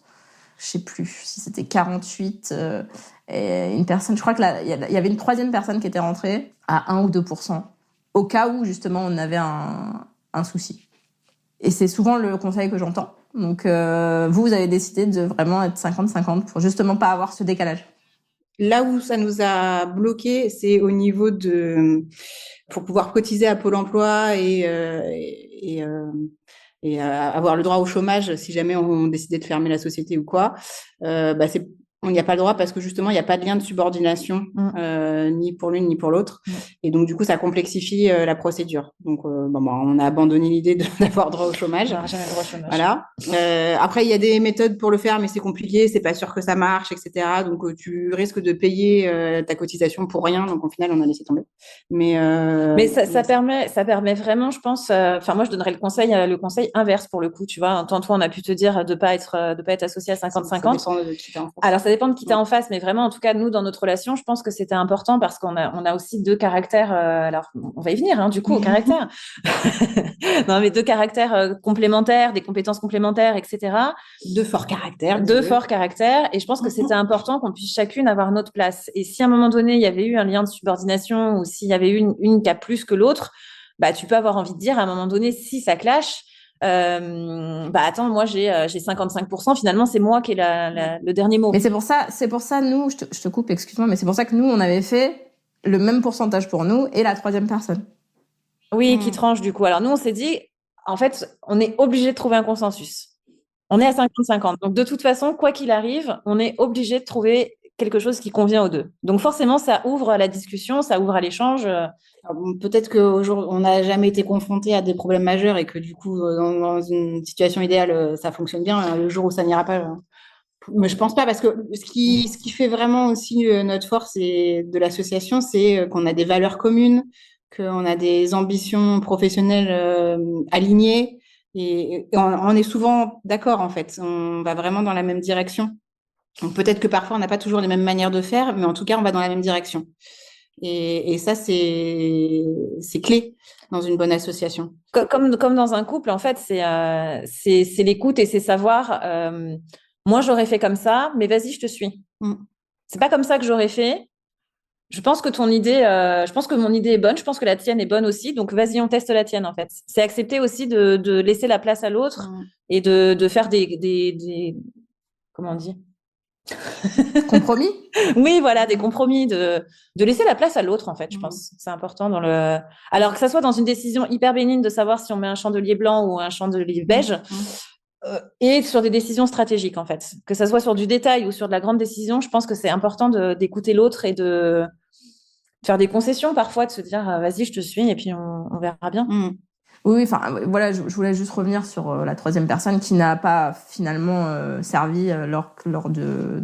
Speaker 1: Je sais plus si c'était 48 et une personne, je crois que là, il y avait une troisième personne qui était rentrée à 1 ou 2% au cas où justement on avait un souci. Et c'est souvent le conseil que j'entends. Donc vous avez décidé de vraiment être 50-50 pour justement pas avoir ce décalage.
Speaker 2: Là où ça nous a bloqué, c'est au niveau pour pouvoir cotiser à Pôle emploi et avoir le droit au chômage si jamais on décidait de fermer la société ou quoi. On n'y a pas le droit parce que justement, il n'y a pas de lien de subordination ni pour l'une ni pour l'autre. Et donc, du coup, ça complexifie la procédure. Donc, on a abandonné l'idée d'avoir droit au chômage.
Speaker 3: Jamais droit au chômage.
Speaker 2: Voilà. Après, il y a des méthodes pour le faire, mais c'est compliqué. C'est pas sûr que ça marche, etc. Donc, tu risques de payer ta cotisation pour rien. Donc, au final, on a laissé tomber.
Speaker 3: Mais ça permet vraiment, je pense. Enfin, moi, je donnerais le conseil inverse pour le coup. Tu vois, toi, on a pu te dire de pas être associé à 50-50.
Speaker 2: Ça dépend de qui t'es en face.
Speaker 3: Alors, ça dépend de qui t'as en face, mais vraiment, en tout cas, nous, dans notre relation, je pense que c'était important parce qu'on a aussi deux caractères. Alors, on va y venir, hein, du coup, au caractère. Non, mais deux caractères complémentaires, des compétences complémentaires, etc.
Speaker 2: De forts caractères.
Speaker 3: Deux forts caractères. Et je pense que c'était important qu'on puisse chacune avoir notre place. Et si à un moment donné, il y avait eu un lien de subordination ou s'il y avait eu une qui a plus que l'autre, bah, tu peux avoir envie de dire à un moment donné, si ça clash, bah attends, moi j'ai 55%, finalement c'est moi qui ai le dernier mot.
Speaker 1: Mais c'est pour ça nous, je te coupe, excuse-moi, mais c'est pour ça que nous on avait fait le même pourcentage pour nous et la troisième personne.
Speaker 3: Oui, qui tranche du coup. Alors nous on s'est dit, en fait, on est obligé de trouver un consensus. On est à 50-50. Donc de toute façon, quoi qu'il arrive, on est obligé de trouver quelque chose qui convient aux deux. Donc forcément, ça ouvre à la discussion, ça ouvre à l'échange.
Speaker 2: Peut-être qu'aujourd'hui, on n'a jamais été confronté à des problèmes majeurs et que du coup, dans une situation idéale, ça fonctionne bien. Le jour où ça n'ira pas, mais je pense pas, parce que ce qui fait vraiment aussi notre force de l'association, c'est qu'on a des valeurs communes, qu'on a des ambitions professionnelles alignées et on est souvent d'accord en fait. On va vraiment dans la même direction. Donc peut-être que parfois on n'a pas toujours les mêmes manières de faire, mais en tout cas on va dans la même direction. Et ça c'est clé dans une bonne association.
Speaker 3: Comme dans un couple, en fait, c'est l'écoute et c'est savoir. Moi, j'aurais fait comme ça, mais vas-y, je te suis. C'est pas comme ça que j'aurais fait. Je pense que je pense que mon idée est bonne. Je pense que la tienne est bonne aussi. Donc, vas-y, on teste la tienne, en fait. C'est accepter aussi de laisser la place à l'autre et de faire comment on dit?
Speaker 1: Compromis.
Speaker 3: Oui, voilà, des compromis, de laisser la place à l'autre, en fait, je pense. C'est important alors que ça soit dans une décision hyper bénigne de savoir si on met un chandelier blanc ou un chandelier beige, et sur des décisions stratégiques, en fait. Que ça soit sur du détail ou sur de la grande décision, je pense que c'est important d'écouter l'autre et de faire des concessions parfois, de se dire, vas-y, je te suis, et puis on verra bien.
Speaker 1: Oui, enfin voilà, je voulais juste revenir sur la troisième personne qui n'a pas finalement servi lors de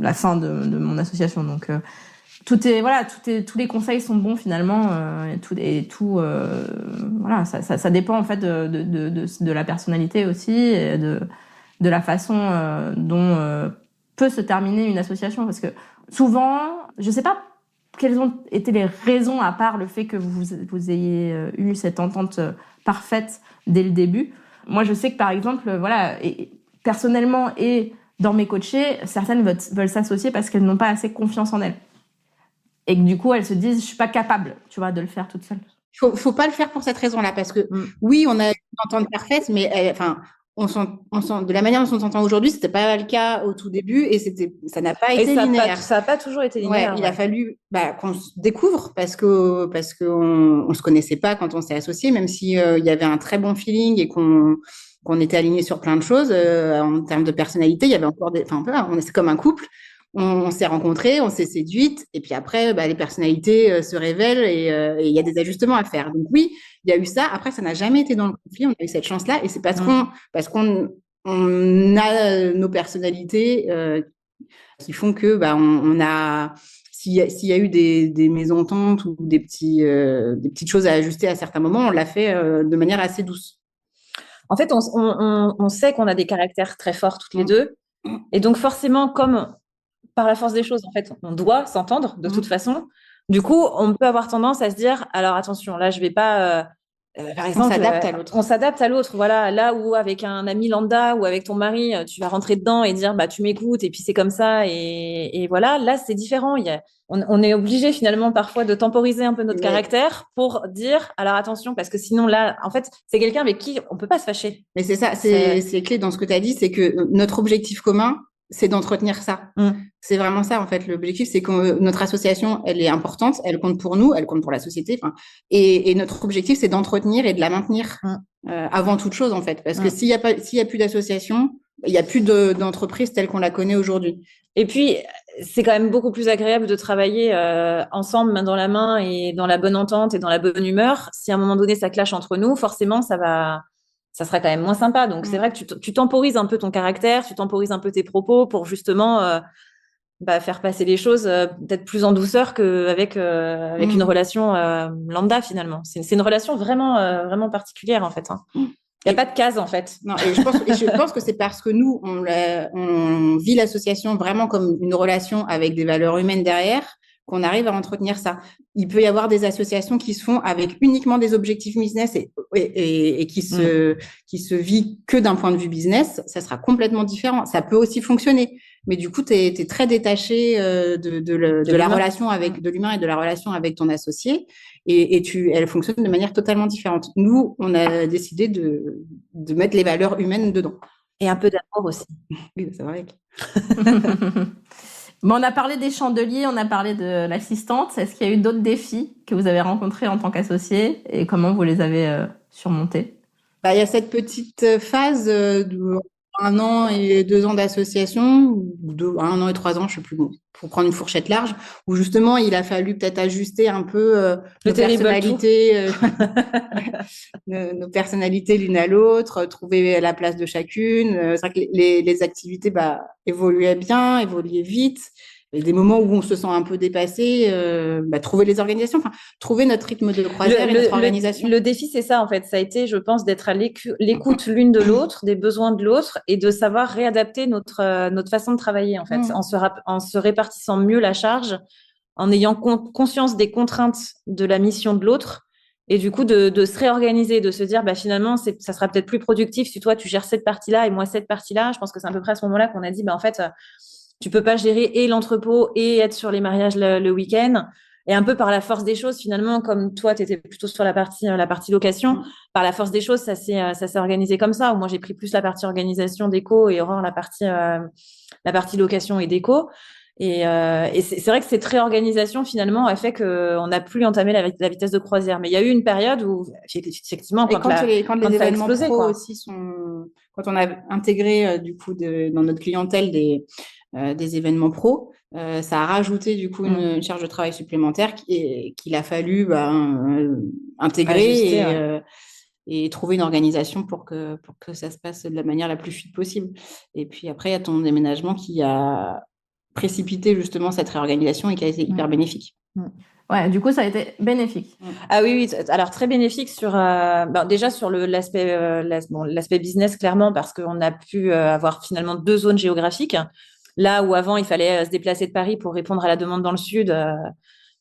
Speaker 1: la fin de mon association. Donc tous les conseils sont bons finalement, voilà, ça dépend en fait de la personnalité aussi et de la façon dont peut se terminer une association, parce que souvent, je sais pas quelles ont été les raisons, à part le fait que vous ayez eu cette entente parfaite dès le début. Moi, je sais que, par exemple, voilà, et personnellement et dans mes coachés, certaines veulent s'associer parce qu'elles n'ont pas assez confiance en elles. Et que du coup, elles se disent, je suis pas capable, tu vois, de le faire toute seule.
Speaker 2: Faut pas le faire pour cette raison-là, parce que oui, on a une entente parfaite, mais de la manière dont on s'entend aujourd'hui, c'était pas le cas au tout début et ça n'a pas été linéaire.
Speaker 3: Ça n'a pas toujours été linéaire.
Speaker 2: Il a fallu qu'on se découvre parce qu'on se connaissait pas quand on s'est associés, même si il y avait un très bon feeling et qu'on était alignés sur plein de choses en termes de personnalité. Il y avait encore c'est comme un couple. On s'est rencontrés, on s'est séduites, et puis après, les personnalités se révèlent et il y a des ajustements à faire. Donc oui, il y a eu ça. Après, ça n'a jamais été dans le conflit. On a eu cette chance-là, et c'est parce qu'on a nos personnalités qui font que on a. S'il y a eu des mésententes ou des petites choses à ajuster à certains moments, on l'a fait de manière assez douce.
Speaker 3: En fait, on sait qu'on a des caractères très forts toutes les deux, et donc forcément, comme par la force des choses, en fait, on doit s'entendre de toute façon. Du coup, on peut avoir tendance à se dire, alors attention, là, je vais pas, par exemple, on s'adapte à l'autre. Voilà, là où avec un ami lambda ou avec ton mari, tu vas rentrer dedans et dire, tu m'écoutes et puis c'est comme ça et voilà. Là, c'est différent. On est obligé finalement parfois de temporiser un peu notre caractère pour dire, alors attention, parce que sinon là, en fait, c'est quelqu'un avec qui on peut pas se fâcher.
Speaker 2: Mais c'est ça, c'est clé dans ce que tu as dit, c'est que notre objectif commun, c'est d'entretenir ça. C'est vraiment ça, en fait. L'objectif, c'est que notre association, elle est importante, elle compte pour nous, elle compte pour la société. Et notre objectif, c'est d'entretenir et de la maintenir avant toute chose, en fait. Parce que s'il y a plus d'association, il n'y a plus d'entreprise telle qu'on la connaît aujourd'hui.
Speaker 3: Et puis, c'est quand même beaucoup plus agréable de travailler ensemble, main dans la main et dans la bonne entente et dans la bonne humeur. Si à un moment donné, ça clash entre nous, forcément, ça sera quand même moins sympa. Donc, c'est vrai que tu temporises un peu ton caractère, tu temporises un peu tes propos pour justement faire passer les choses peut-être plus en douceur qu'avec une relation lambda, finalement. C'est une relation vraiment, vraiment particulière, en fait. Il n'y a pas de case, en fait.
Speaker 2: Non, et je pense que c'est parce que nous, on vit l'association vraiment comme une relation avec des valeurs humaines derrière qu'on arrive à entretenir ça. Il peut y avoir des associations qui se font avec uniquement des objectifs business et qui se vit que d'un point de vue business. Ça sera complètement différent. Ça peut aussi fonctionner. Mais du coup, tu es très détaché de la relation de l'humain et de la relation avec ton associé. Et elle fonctionne de manière totalement différente. Nous, on a décidé de mettre les valeurs humaines dedans.
Speaker 3: Et un peu d'amour aussi.
Speaker 2: Oui, c'est vrai.
Speaker 1: Bon, on a parlé des chandeliers, on a parlé de l'assistante. Est-ce qu'il y a eu d'autres défis que vous avez rencontrés en tant qu'associé et comment vous les avez surmontés?
Speaker 2: Il y a cette petite phase de 1 an et 2 ans d'association, ou 1 an et 3 ans, je sais plus, bon, pour prendre une fourchette large, où justement il a fallu peut-être ajuster un peu nos personnalités l'une à l'autre, trouver la place de chacune. C'est vrai que les activités évoluaient vite. Et des moments où on se sent un peu dépassé, trouver les organisations, trouver notre rythme de croisière et notre organisation.
Speaker 3: Le défi, c'est ça, en fait. Ça a été, je pense, d'être à l'écoute l'une de l'autre, des besoins de l'autre, et de savoir réadapter notre façon de travailler, en fait, en se répartissant mieux la charge, en ayant conscience des contraintes de la mission de l'autre, et du coup, de se réorganiser, de se dire, finalement, ça sera peut-être plus productif si toi, tu gères cette partie-là et moi, cette partie-là. Je pense que c'est à peu près à ce moment-là qu'on a dit, en fait, tu peux pas gérer et l'entrepôt et être sur les mariages le week-end. Et un peu par la force des choses, finalement, comme toi, tu étais plutôt sur la partie location, par la force des choses, ça s'est organisé comme ça. Où moi, j'ai pris plus la partie organisation déco et Aurore la partie location et déco. Et c'est vrai que cette réorganisation, finalement, a fait qu'on n'a plus entamé la vitesse de croisière. Mais il y a eu une période où, effectivement,
Speaker 2: quand les événements pro aussi quand on a intégré, du coup, dans notre clientèle des événements pro, ça a rajouté du coup une charge de travail supplémentaire qu'il a fallu intégrer
Speaker 3: ajuster,
Speaker 2: et trouver une organisation pour que ça se passe de la manière la plus fluide possible. Et puis après, il y a ton déménagement qui a précipité justement cette réorganisation et qui a été hyper bénéfique.
Speaker 1: Ouais, du coup, ça a été bénéfique.
Speaker 3: Ah oui, alors très bénéfique déjà sur l'aspect business, clairement, parce qu'on a pu avoir finalement 2 zones géographiques. Là où avant, il fallait se déplacer de Paris pour répondre à la demande dans le sud,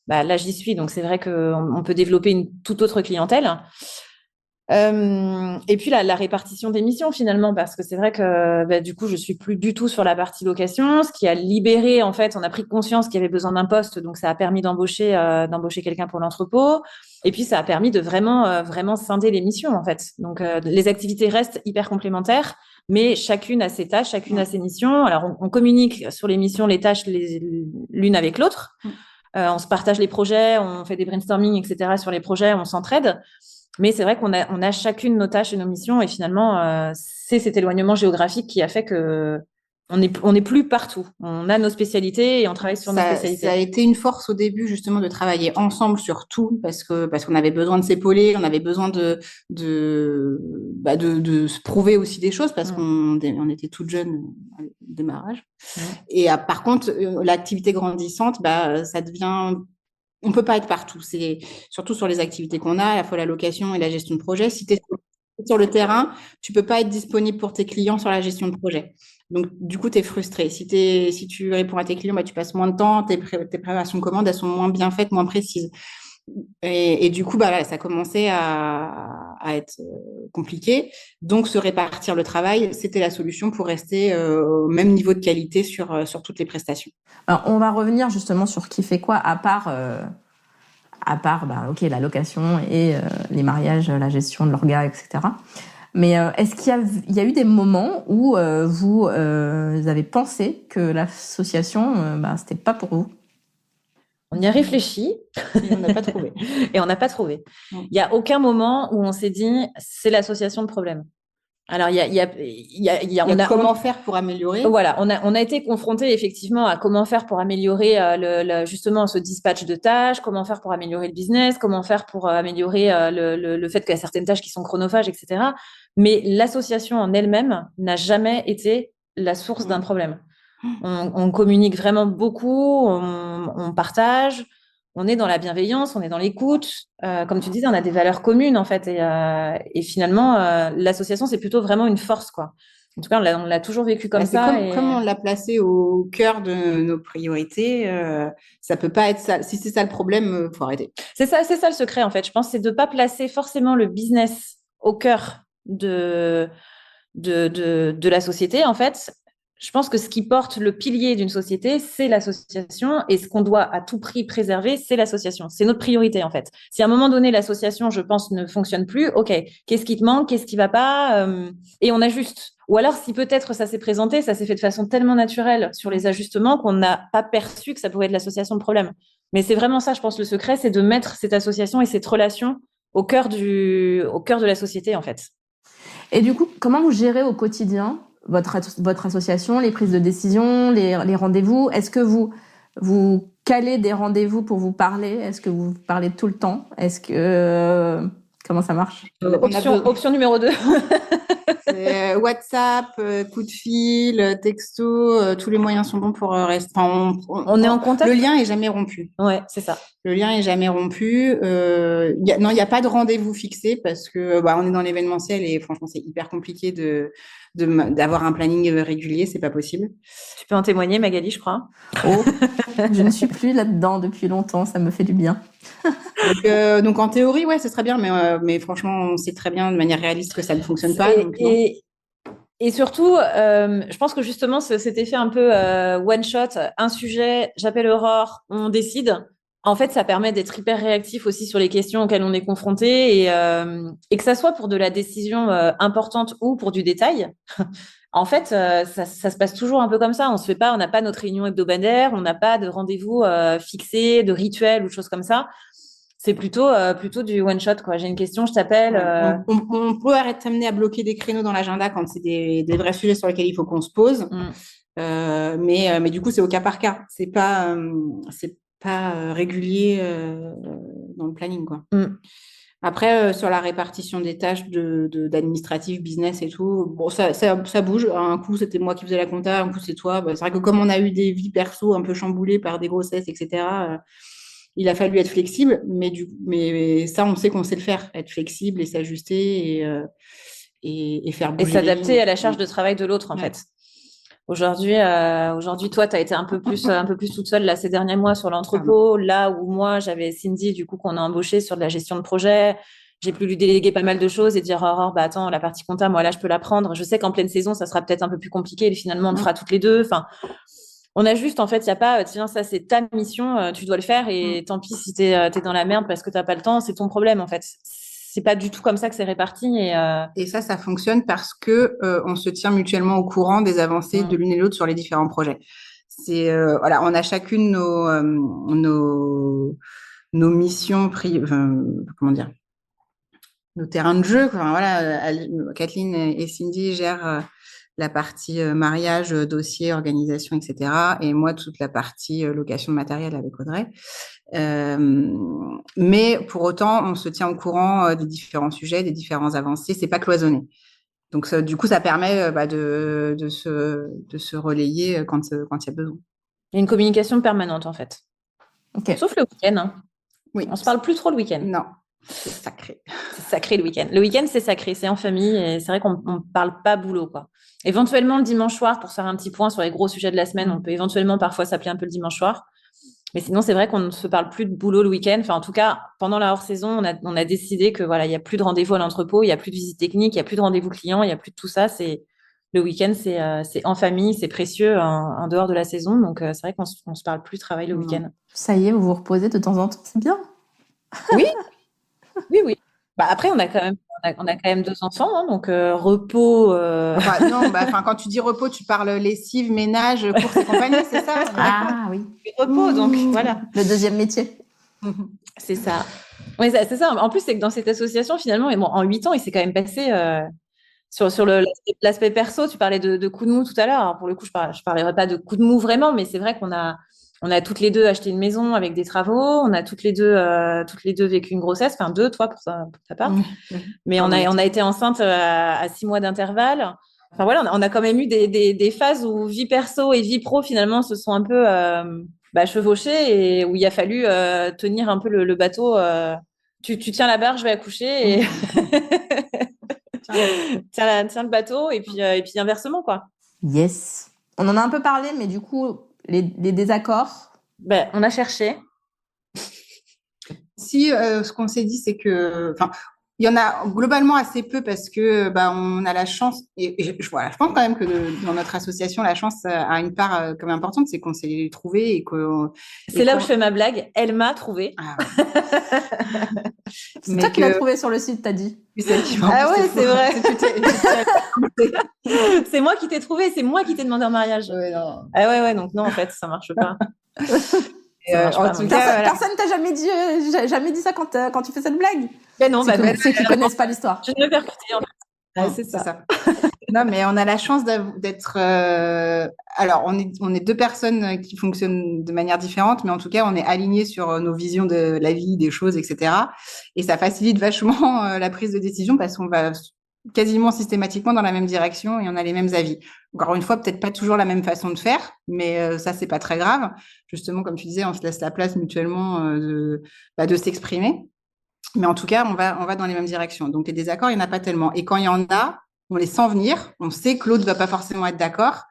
Speaker 3: là, j'y suis. Donc, c'est vrai qu'on peut développer une toute autre clientèle. Et puis, la répartition des missions, finalement, parce que c'est vrai que du coup, je suis plus du tout sur la partie location, ce qui a libéré, en fait, on a pris conscience qu'il y avait besoin d'un poste, donc ça a permis d'embaucher quelqu'un pour l'entrepôt. Et puis, ça a permis de vraiment scinder les missions, en fait. Donc, les activités restent hyper complémentaires, mais chacune a ses tâches, chacune a ses missions. Alors, on communique sur les missions, les tâches l'une avec l'autre. On se partage les projets, on fait des brainstorming, etc. sur les projets, on s'entraide. Mais c'est vrai qu'on a chacune nos tâches et nos missions. Et finalement, c'est cet éloignement géographique qui a fait que on est plus partout. On a nos spécialités et on travaille sur nos spécialités.
Speaker 2: Ça a été une force au début, justement, de travailler ensemble sur tout, parce qu'on avait besoin de s'épauler, on avait besoin de se prouver aussi des choses, parce qu'on était toutes jeunes au démarrage. Et par contre, l'activité grandissante, ça devient... On peut pas être partout. C'est surtout sur les activités qu'on a, à la fois la location et la gestion de projet. Si tu es sur le terrain, tu peux pas être disponible pour tes clients sur la gestion de projet. Donc, du coup, tu es frustré. Si tu réponds à tes clients, tu passes moins de temps, tes préparations de commandes, elles sont moins bien faites, moins précises. Et du coup, ça commençait à être compliqué. Donc, se répartir le travail, c'était la solution pour rester au même niveau de qualité sur toutes les prestations.
Speaker 1: Alors, on va revenir justement sur qui fait quoi, à part la location et les mariages, la gestion de l'orga, etc. Mais est-ce qu'il y a eu des moments où vous avez pensé que l'association, c'était pas pour vous?
Speaker 3: On y a réfléchi.
Speaker 2: Et on n'a pas trouvé.
Speaker 3: Et on n'a pas trouvé. Il n'y a aucun moment où on s'est dit, c'est l'association de problème. Alors,
Speaker 2: comment faire pour améliorer?
Speaker 3: Voilà, on a été confrontés effectivement à comment faire pour améliorer justement ce dispatch de tâches, comment faire pour améliorer le business, comment faire pour améliorer le fait qu'il y a certaines tâches qui sont chronophages, etc. Mais l'association en elle-même n'a jamais été la source d'un problème. On communique vraiment beaucoup, on partage, on est dans la bienveillance, on est dans l'écoute. Comme tu disais, on a des valeurs communes, en fait. Et finalement, l'association, c'est plutôt vraiment une force, quoi. En tout cas, on l'a toujours vécu comme ça.
Speaker 2: Comme on l'a placé au cœur de nos priorités, ça peut pas être ça. Si c'est ça le problème, faut arrêter.
Speaker 3: C'est ça le secret, en fait. Je pense, c'est de pas placer forcément le business au cœur de la société, en fait. Je pense que ce qui porte le pilier d'une société, c'est l'association, et ce qu'on doit à tout prix préserver, c'est l'association. C'est notre priorité, en fait. Si à un moment donné, l'association, je pense, ne fonctionne plus, OK, qu'est-ce qui te manque, qu'est-ce qui va pas, et on ajuste. Ou alors, si peut-être ça s'est présenté, ça s'est fait de façon tellement naturelle sur les ajustements qu'on n'a pas perçu que ça pouvait être l'association le problème. Mais c'est vraiment ça, je pense, le secret, c'est de mettre cette association et cette relation au cœur de la société, en fait.
Speaker 1: Et du coup, comment vous gérez au quotidien votre association, les prises de décision, les rendez-vous? Est-ce que vous calez des rendez-vous pour vous parler? Est-ce que vous parlez tout le temps? Comment ça marche?
Speaker 3: Option numéro 2.
Speaker 2: WhatsApp, coup de fil, texto, tous les moyens sont bons pour rester. Enfin,
Speaker 3: on est en contact.
Speaker 2: Le lien est jamais rompu.
Speaker 3: Ouais, c'est ça.
Speaker 2: Le lien est jamais rompu. Il y a pas de rendez-vous fixé parce que on est dans l'événementiel et franchement c'est hyper compliqué d'avoir un planning régulier, c'est pas possible.
Speaker 3: Tu peux en témoigner, Magali, je crois.
Speaker 1: Oh, je ne suis plus là-dedans depuis longtemps, ça me fait du bien.
Speaker 2: Donc en théorie, ouais, ce serait bien, mais franchement, on sait très bien de manière réaliste que ça ne fonctionne pas.
Speaker 3: Et surtout, je pense que justement, cet effet un peu one shot, un sujet, j'appelle Aurore, on décide. En fait, ça permet d'être hyper réactif aussi sur les questions auxquelles on est confronté et que ça soit pour de la décision importante ou pour du détail. En fait, ça se passe toujours un peu comme ça. On n'a pas notre réunion hebdomadaire, on n'a pas de rendez-vous fixé, de rituel ou de choses comme ça. C'est plutôt du one shot, quoi. J'ai une question, je t'appelle.
Speaker 2: On peut être amené à bloquer des créneaux dans l'agenda quand c'est des vrais sujets sur lesquels il faut qu'on se pose. Mais du coup, c'est au cas par cas. C'est pas régulier dans le planning, quoi. Après, sur la répartition des tâches d'administratif, business et tout, bon, ça bouge. Un coup, c'était moi qui faisais la compta, un coup, c'est toi. C'est vrai que comme on a eu des vies perso un peu chamboulées par des grossesses, etc., il a fallu être flexible. Mais ça, on sait qu'on sait le faire, être flexible et s'ajuster et faire bouger.
Speaker 3: Et s'adapter à la charge de travail de l'autre, en fait. Aujourd'hui, toi, tu as été un peu plus toute seule là, ces derniers mois sur l'entrepôt, là où moi, j'avais Cindy, du coup, qu'on a embauché sur de la gestion de projet. J'ai pu lui déléguer pas mal de choses et dire, attends, la partie compta, moi, là, je peux la prendre. Je sais qu'en pleine saison, ça sera peut-être un peu plus compliqué. Et finalement, on le fera toutes les deux. Enfin, on a juste, en fait, il n'y a pas, tiens, ça, c'est ta mission, tu dois le faire. Et tant pis si t'es dans la merde parce que t'as pas le temps, c'est ton problème, en fait. C'est pas du tout comme ça que c'est réparti.
Speaker 2: Et ça fonctionne parce que on se tient mutuellement au courant des avancées de l'une et l'autre sur les différents projets. C'est voilà, on a chacune nos missions comment dire, nos terrains de jeu. Enfin, voilà, Kathleen et Cindy gèrent la partie mariage, dossier, organisation, etc. Et moi, toute la partie location de matériel avec Audrey. Mais pour autant, on se tient au courant des différents sujets, des différentes avancées. C'est pas cloisonné. Donc, du coup, ça permet de se relayer quand il y a besoin.
Speaker 3: Il y a une communication permanente, en fait.
Speaker 1: Okay.
Speaker 3: Sauf le week-end. Hein.
Speaker 2: Oui.
Speaker 3: On se parle plus trop le week-end.
Speaker 2: Non. C'est sacré.
Speaker 3: C'est sacré le week-end. Le week-end, c'est sacré, c'est en famille et c'est vrai qu'on ne parle pas boulot, quoi. Éventuellement, le dimanche soir, pour faire un petit point sur les gros sujets de la semaine, on peut éventuellement parfois s'appeler un peu le dimanche soir. Mais sinon, c'est vrai qu'on ne se parle plus de boulot le week-end. Enfin, en tout cas, pendant la hors-saison, on a décidé que voilà, il n'y a plus de rendez-vous à l'entrepôt, il n'y a plus de visite technique, il n'y a plus de rendez-vous clients, il n'y a plus de tout ça. Le week-end, c'est en famille, c'est précieux en dehors de la saison. Donc, c'est vrai qu'on ne se parle plus travail le week-end.
Speaker 1: Ça y est, vous vous reposez de temps en temps, c'est bien.
Speaker 3: Oui. Oui. Après, on a quand même 2 enfants, hein, donc repos.
Speaker 2: Quand tu dis repos, tu parles lessive, ménage, courses et compagnie, c'est ça?
Speaker 1: Ah oui.
Speaker 3: Repos, donc voilà.
Speaker 1: Le deuxième métier.
Speaker 3: C'est ça. Oui, c'est ça. En plus, c'est que dans cette association, finalement, en 8 ans, il s'est quand même passé sur l'aspect perso. Tu parlais de coups de mou tout à l'heure. Alors, pour le coup, je parlerai pas de coups de mou vraiment, mais c'est vrai qu'on a toutes les deux acheté une maison avec des travaux. On a toutes les deux vécu une grossesse. Enfin, 2, toi, pour ta part. Mais on a été enceinte à 6 mois d'intervalle. Enfin, voilà, on a quand même eu des phases où vie perso et vie pro, finalement, se sont un peu chevaucher et où il a fallu tenir un peu le bateau. Tu tiens la barre, je vais accoucher et tiens le bateau et puis inversement, quoi.
Speaker 1: Yes. On en a un peu parlé, mais du coup, les désaccords.
Speaker 3: On a cherché.
Speaker 2: Si, ce qu'on s'est dit, c'est que, enfin, il y en a globalement assez peu parce que on a la chance, voilà, je pense quand même que dans notre association, la chance a une part comme importante, c'est qu'on s'est trouvé et que.
Speaker 3: C'est là où je fais ma blague. Elle m'a trouvé.
Speaker 2: Ah.
Speaker 1: C'est toi qui l'as trouvé sur le site, t'as dit.
Speaker 3: Ah ouais, c'est vrai. C'est moi qui t'ai trouvé, c'est moi qui t'ai demandé en mariage.
Speaker 2: Ouais, non.
Speaker 3: Ah ouais, donc non, en fait, ça marche pas.
Speaker 2: En tout cas,
Speaker 1: personne t'a jamais dit ça quand tu fais cette blague.
Speaker 3: Mais non,
Speaker 1: ceux qui connaissent pas l'histoire.
Speaker 3: Je ne me percutais en fait.
Speaker 2: Ouais, c'est ça. Non, mais on a la chance d'être. Alors, on est deux personnes qui fonctionnent de manière différente, mais en tout cas, on est alignés sur nos visions de la vie, des choses, etc. Et ça facilite vachement la prise de décision parce qu'on va quasiment systématiquement dans la même direction et on a les mêmes avis. Encore une fois, peut-être pas toujours la même façon de faire, mais ça, c'est pas très grave. Justement, comme tu disais, on se laisse la place mutuellement de s'exprimer. Mais en tout cas, on va dans les mêmes directions. Donc, les désaccords, il n'y en a pas tellement. Et quand il y en a, on les sent venir. On sait que l'autre ne va pas forcément être d'accord.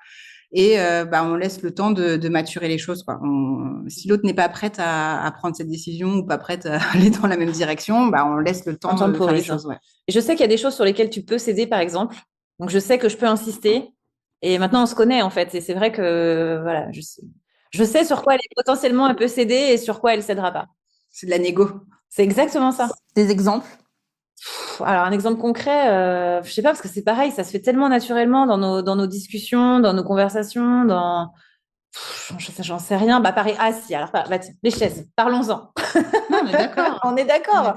Speaker 2: Et on laisse le temps de maturer les choses, quoi. Si l'autre n'est pas prête à prendre cette décision ou pas prête à aller dans la même direction, on laisse le temps de faire les choses. Ouais.
Speaker 3: Et je sais qu'il y a des choses sur lesquelles tu peux céder, par exemple. Donc, je sais que je peux insister. Et maintenant, on se connaît, en fait. Et c'est vrai que, voilà, je sais sur quoi elle peut céder et sur quoi elle ne cédera pas.
Speaker 2: C'est de la négo.
Speaker 3: C'est exactement ça.
Speaker 1: Des exemples?
Speaker 3: Alors, un exemple concret, je sais pas, parce que c'est pareil, ça se fait tellement naturellement dans nos discussions, dans nos conversations, j'en sais rien. Pareil. Ah si, alors, tiens, les chaises, parlons-en.
Speaker 2: Non, on est d'accord.
Speaker 3: On est d'accord.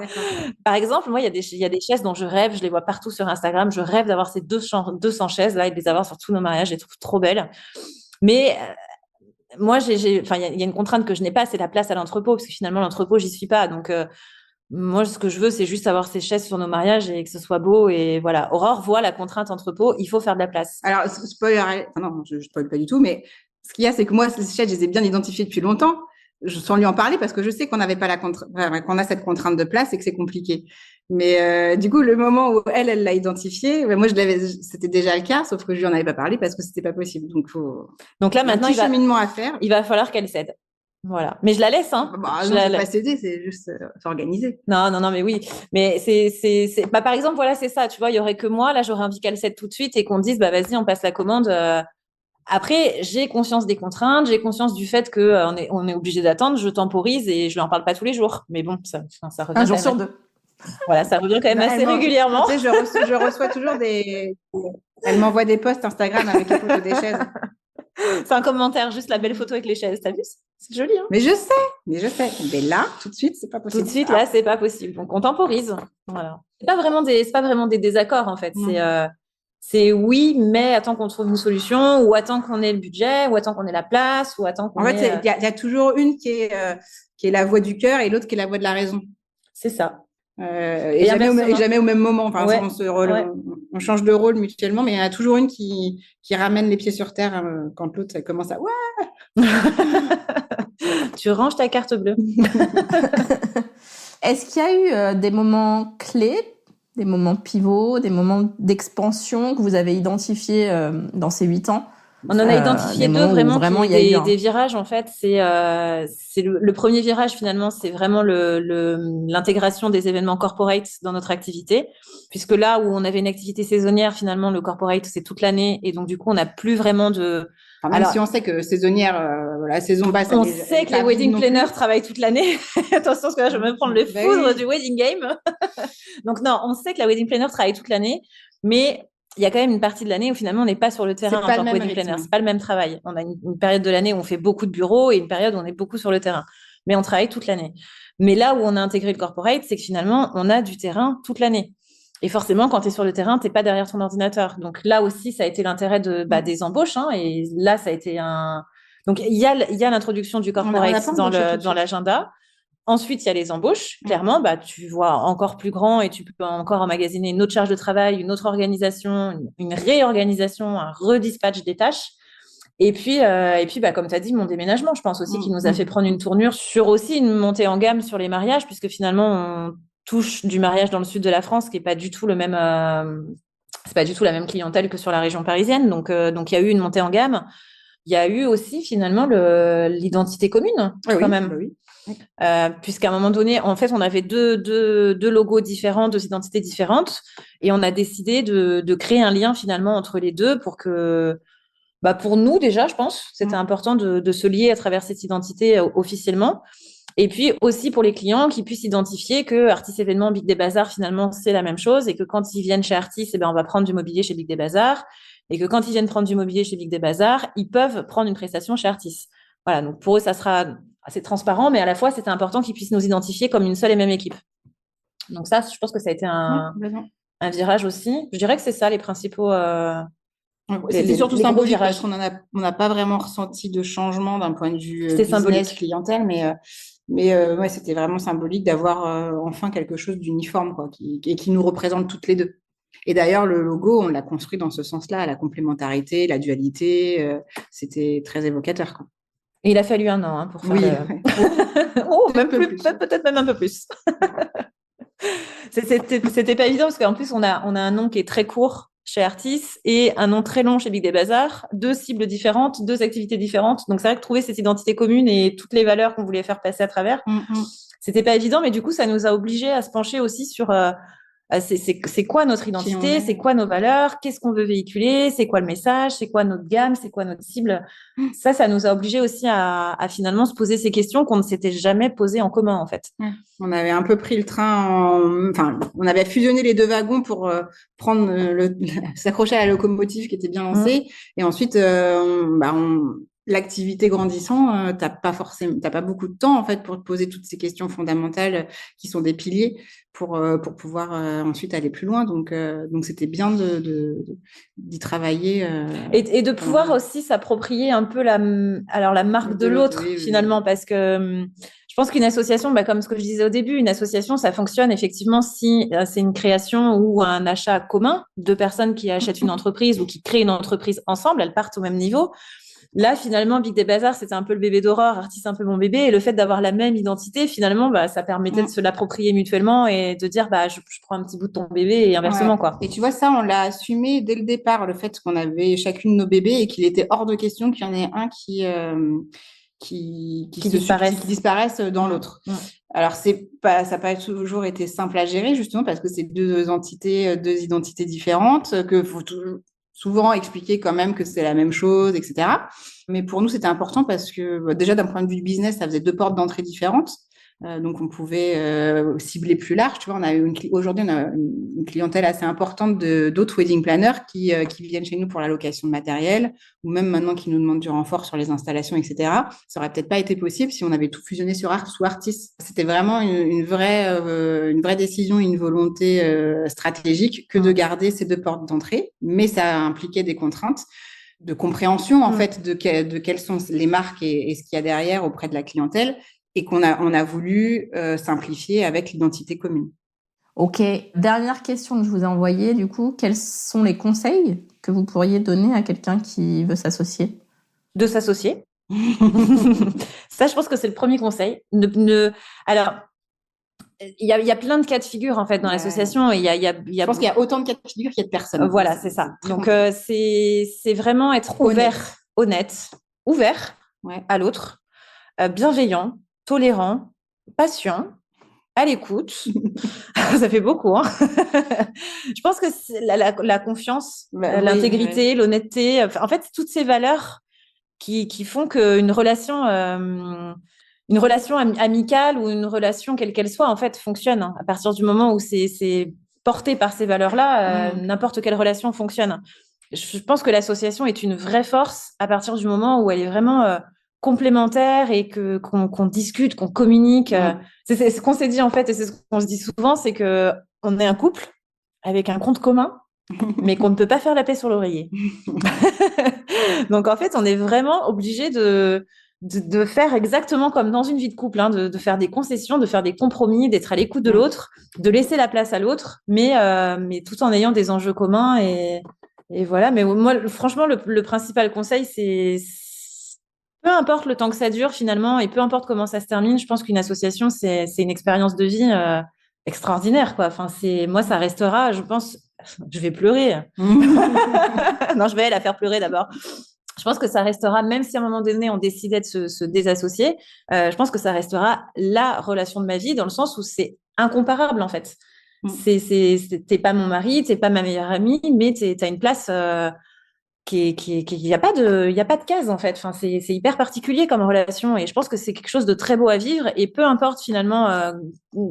Speaker 3: Par exemple, moi, il y a des chaises dont je rêve, je les vois partout sur Instagram, je rêve d'avoir ces 200 chaises là et de les avoir sur tous nos mariages, je les trouve trop belles. Mais moi, il y a une contrainte que je n'ai pas, c'est la place à l'entrepôt, parce que finalement, l'entrepôt, j'y suis pas. Donc, moi, ce que je veux, c'est juste avoir ces chaises sur nos mariages et que ce soit beau. Et voilà, Aurore voit la contrainte entrepôt, il faut faire de la place.
Speaker 2: Alors, spoiler, non, je spoil pas du tout, mais ce qu'il y a, c'est que moi, ces chaises, je les ai bien identifiées depuis longtemps, sans lui en parler, parce que je sais qu'on n'avait pas qu'on a cette contrainte de place et que c'est compliqué. Mais du coup, le moment où elle l'a identifié, moi, c'était déjà le cas, sauf que je lui en avais pas parlé parce que c'était pas possible.
Speaker 3: Donc là, maintenant,
Speaker 2: cheminement à faire.
Speaker 3: Il va falloir qu'elle cède. Voilà. Mais je la laisse, hein.
Speaker 2: C'est pas céder, c'est juste s'organiser.
Speaker 3: Non, mais oui. Mais c'est... par exemple, voilà, c'est ça. Tu vois, il y aurait que moi. Là, j'aurais envie qu'elle cède tout de suite et qu'on dise, vas-y, on passe la commande. Après, j'ai conscience des contraintes, j'ai conscience du fait qu'on on est obligé d'attendre. Je temporise et je lui en parle pas tous les jours. Mais bon, ça revient.
Speaker 1: Un jour sur deux.
Speaker 3: Voilà, ça revient quand même assez régulièrement.
Speaker 2: Tu sais, je reçois toujours Elle m'envoie des posts Instagram avec les photos des chaises.
Speaker 3: C'est un commentaire, juste la belle photo avec les chaises. T'as vu? C'est joli, hein?
Speaker 2: Mais je sais. Mais là, tout de suite, c'est pas possible.
Speaker 3: Tout de suite, là, c'est pas possible. Donc, on temporise. Voilà. C'est pas vraiment des désaccords, en fait. C'est oui, mais attends qu'on trouve une solution, ou attends qu'on ait le budget, ou attends qu'on ait la place, ou attends qu'on ait...
Speaker 2: En fait, il y a toujours une qui est la voix du cœur et l'autre qui est la voix de la raison.
Speaker 3: C'est ça.
Speaker 2: Et jamais au même moment. Enfin, on change de rôle mutuellement, mais il y en a toujours une qui ramène les pieds sur terre quand l'autre commence à ouais.
Speaker 3: Tu ranges ta carte bleue.
Speaker 1: Est-ce qu'il y a eu des moments clés, des moments pivots, des moments d'expansion que vous avez identifiés dans ces 8 ans?
Speaker 3: On en a identifié deux vraiment il y a des virages en fait. C'est le premier virage finalement, c'est vraiment l'intégration des événements corporate dans notre activité, puisque là où on avait une activité saisonnière, finalement le corporate c'est toute l'année et donc du coup on n'a plus vraiment de.
Speaker 2: Même si on sait que saisonnière, la saison basse.
Speaker 3: On sait que les wedding planners travaillent toute l'année. Attention parce que là je vais me prendre le foudre du wedding game. Donc non, on sait que la wedding planner travaille toute l'année, mais il y a quand même une partie de l'année où finalement on n'est pas sur le terrain en tant que wedding planner. C'est pas le même travail. On a une période de l'année où on fait beaucoup de bureaux et une période où on est beaucoup sur le terrain. Mais on travaille toute l'année. Mais là où on a intégré le corporate, c'est que finalement on a du terrain toute l'année. Et forcément, quand tu es sur le terrain, tu n'es pas derrière ton ordinateur. Donc là aussi, ça a été l'intérêt des embauches. Hein, et là, ça a été un... Donc il y a l'introduction du corporate dans l'agenda. Ensuite, il y a les embauches. Clairement, tu vois encore plus grand et tu peux encore emmagasiner une autre charge de travail, une autre organisation, une réorganisation, un redispatch des tâches. Et puis, comme tu as dit, mon déménagement, je pense aussi qu'il nous a fait prendre une tournure sur aussi une montée en gamme sur les mariages, puisque finalement, on touche du mariage dans le sud de la France, qui n'est pas du tout le même, c'est pas du tout la même clientèle que sur la région parisienne. Donc, il y a eu une montée en gamme. Il y a eu aussi finalement l'identité commune, quand même.
Speaker 2: Bah oui.
Speaker 3: Puisqu'à un moment donné, en fait, on avait deux logos différents, deux identités différentes, et on a décidé de créer un lien finalement entre les deux pour que, pour nous déjà, je pense, c'était important de se lier à travers cette identité officiellement. Et puis aussi pour les clients qui puissent identifier que Artis Événements, Big Day Bazaar, finalement, c'est la même chose, et que quand ils viennent chez Artis, on va prendre du mobilier chez Big Day Bazaar, et que quand ils viennent prendre du mobilier chez Big Day Bazaar, ils peuvent prendre une prestation chez Artis. Voilà, donc pour eux, ça sera assez transparent, mais à la fois, c'était important qu'ils puissent nous identifier comme une seule et même équipe. Donc ça, je pense que ça a été un virage aussi. Je dirais que c'est ça, les principaux...
Speaker 2: C'était surtout symbolique parce qu'on n'a pas vraiment ressenti de changement d'un point de vue business, clientèle, mais c'était vraiment symbolique d'avoir enfin quelque chose d'uniforme qui nous représente toutes les deux. Et d'ailleurs, le logo, on l'a construit dans ce sens-là, la complémentarité, la dualité, c'était très évocateur, quoi.
Speaker 3: Et il a fallu 1 an pour faire peut-être même un peu plus. C'était pas évident parce qu'en plus, on a un nom qui est très court chez Artis et un nom très long chez Big Day Bazaar, 2 cibles différentes, 2 activités différentes. Donc, c'est vrai que trouver cette identité commune et toutes les valeurs qu'on voulait faire passer à travers, c'était pas évident, mais du coup, ça nous a obligés à se pencher aussi sur c'est quoi notre identité, c'est quoi nos valeurs, qu'est-ce qu'on veut véhiculer, c'est quoi le message, c'est quoi notre gamme, c'est quoi notre cible. Ça nous a obligés aussi à finalement se poser ces questions qu'on ne s'était jamais posées en commun, en fait.
Speaker 2: On avait un peu pris le train, on avait fusionné les 2 wagons pour s'accrocher à la locomotive qui était bien lancée. Et ensuite, l'activité grandissant, t'as pas beaucoup de temps en fait pour te poser toutes ces questions fondamentales qui sont des piliers pour pouvoir ensuite aller plus loin. Donc c'était bien d'y travailler
Speaker 3: et de pouvoir aussi s'approprier un peu la marque de l'autre finalement, parce que je pense qu'une association, comme ce que je disais au début, une association, ça fonctionne effectivement si c'est une création ou un achat commun, 2 personnes qui achètent une entreprise ou qui créent une entreprise ensemble, elles partent au même niveau. Là, finalement, Big Day Bazaar, c'était un peu le bébé d'Aurore, Artis un peu mon bébé, et le fait d'avoir la même identité, finalement, ça permettait de se l'approprier mutuellement et de dire, je prends un petit bout de ton bébé et inversement, quoi.
Speaker 2: Et tu vois, ça, on l'a assumé dès le départ, le fait qu'on avait chacune nos bébés et qu'il était hors de question qu'il y en ait un qui disparaisse dans l'autre. Alors, ça n'a pas toujours été simple à gérer, justement, parce que c'est 2 entités, 2 identités différentes, que faut souvent expliquer quand même que c'est la même chose, etc. Mais pour nous, c'était important parce que déjà, d'un point de vue business, ça faisait 2 portes d'entrée différentes. Donc, on pouvait cibler plus large. Tu vois, aujourd'hui, on a une clientèle assez importante d'autres wedding planners qui viennent chez nous pour la location de matériel ou même maintenant qui nous demandent du renfort sur les installations, etc. Ça aurait peut-être pas été possible si on avait tout fusionné sous Artis. C'était vraiment une vraie décision, une volonté stratégique que de garder ces 2 portes d'entrée. Mais ça impliquait des contraintes de compréhension, en fait, de quelles sont les marques et ce qu'il y a derrière auprès de la clientèle. Et on a voulu simplifier avec l'identité commune.
Speaker 1: Ok. Dernière question que je vous ai envoyée, du coup, quels sont les conseils que vous pourriez donner à quelqu'un qui veut s'associer ?
Speaker 3: De s'associer. Ça, je pense que c'est le premier conseil. Alors, il y a plein de cas de figure, en fait, dans l'association.
Speaker 2: Je pense qu'il y a autant de cas de figure qu'il y a de personnes.
Speaker 3: Voilà, c'est ça. Donc, c'est vraiment être honnête, ouvert à l'autre, bienveillant, tolérant, patient, à l'écoute. Ça fait beaucoup, hein. Je pense que c'est la confiance, l'intégrité, l'honnêteté, en fait, toutes ces valeurs qui font qu'une relation, amicale ou une relation quelle qu'elle soit, en fait, fonctionne. À partir du moment où c'est porté par ces valeurs-là, n'importe quelle relation fonctionne. Je pense que l'association est une vraie force à partir du moment où elle est vraiment complémentaire et qu'on discute, qu'on communique. C'est ce qu'on s'est dit, en fait, et c'est ce qu'on se dit souvent, c'est que on est un couple avec un compte commun, mais qu'on ne peut pas faire la paix sur l'oreiller. Donc, en fait, on est vraiment obligé de faire exactement comme dans une vie de couple, hein, de faire des concessions, de faire des compromis, d'être à l'écoute de l'autre, de laisser la place à l'autre, mais tout en ayant des enjeux communs et Et voilà, mais moi, franchement, le principal conseil, c'est peu importe le temps que ça dure finalement, et peu importe comment ça se termine, je pense qu'une association, c'est une expérience de vie extraordinaire, quoi. Enfin, moi, ça restera, je pense, je vais pleurer. Non, je vais la faire pleurer d'abord. Je pense que ça restera, même si à un moment donné, on décidait de se désassocier, je pense que ça restera la relation de ma vie, dans le sens où c'est incomparable, en fait. T'es pas mon mari, t'es pas ma meilleure amie, mais t'as une place il y a pas de case, en fait. Enfin, c'est hyper particulier comme relation, et je pense que c'est quelque chose de très beau à vivre, et peu importe finalement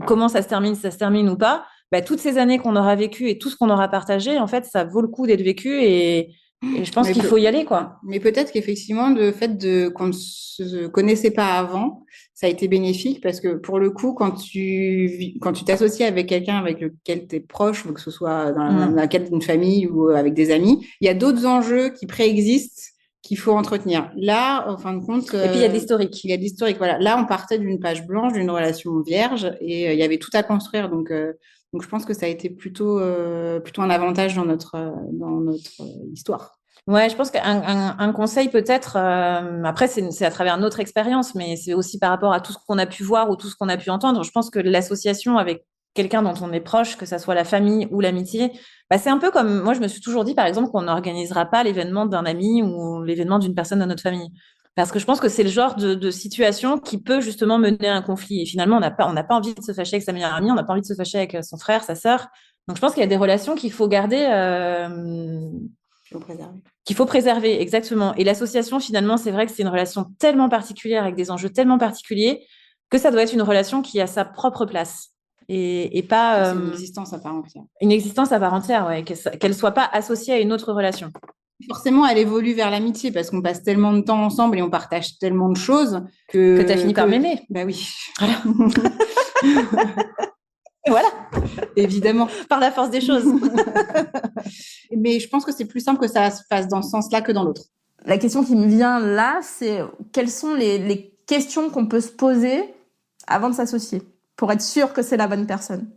Speaker 3: comment ça se termine, si ça se termine ou pas, bah, toutes ces années qu'on aura vécues et tout ce qu'on aura partagé, en fait, ça vaut le coup d'être vécu, et je pense qu'il faut y aller, quoi.
Speaker 2: Mais peut-être qu'effectivement, le fait qu'on ne se connaissait pas avant, ça a été bénéfique, parce que pour le coup, quand tu t'associes avec quelqu'un avec lequel tu es proche, que ce soit dans le cadre d'une famille ou avec des amis, il y a d'autres enjeux qui préexistent qu'il faut entretenir. Là, en fin de compte...
Speaker 3: Et puis, il y a de l'historique.
Speaker 2: Il y a de l'historique, voilà. Là, on partait d'une page blanche, d'une relation vierge, et il y avait tout à construire. Donc, je pense que ça a été plutôt un avantage dans notre histoire.
Speaker 3: Ouais, je pense qu'un conseil peut-être, après c'est à travers notre expérience, mais c'est aussi par rapport à tout ce qu'on a pu voir ou tout ce qu'on a pu entendre. Je pense que l'association avec quelqu'un dont on est proche, que ça soit la famille ou l'amitié, bah, c'est un peu comme, moi je me suis toujours dit par exemple qu'on n'organisera pas l'événement d'un ami ou l'événement d'une personne de notre famille. Parce que je pense que c'est le genre de situation qui peut justement mener à un conflit. Et finalement, on n'a pas envie de se fâcher avec sa meilleure amie, on n'a pas envie de se fâcher avec son frère, sa sœur. Donc je pense qu'il y a des relations qu'il faut garder... qu'il faut préserver, exactement. Et l'association, finalement, c'est vrai que c'est une relation tellement particulière, avec des enjeux tellement particuliers, que ça doit être une relation qui a sa propre place. Et pas...
Speaker 2: c'est une existence à part entière.
Speaker 3: Une existence à part entière, ouais, qu'elle soit pas associée à une autre relation.
Speaker 2: Forcément, elle évolue vers l'amitié, parce qu'on passe tellement de temps ensemble et on partage tellement de choses que
Speaker 3: tu as fini par m'aimer.
Speaker 2: Bah oui.
Speaker 3: Voilà. Voilà,
Speaker 2: évidemment,
Speaker 3: par la force des choses.
Speaker 2: Mais je pense que c'est plus simple que ça se fasse dans ce sens-là que dans l'autre.
Speaker 1: La question qui me vient là, c'est quelles sont les questions qu'on peut se poser avant de s'associer pour être sûr que c'est la bonne personne?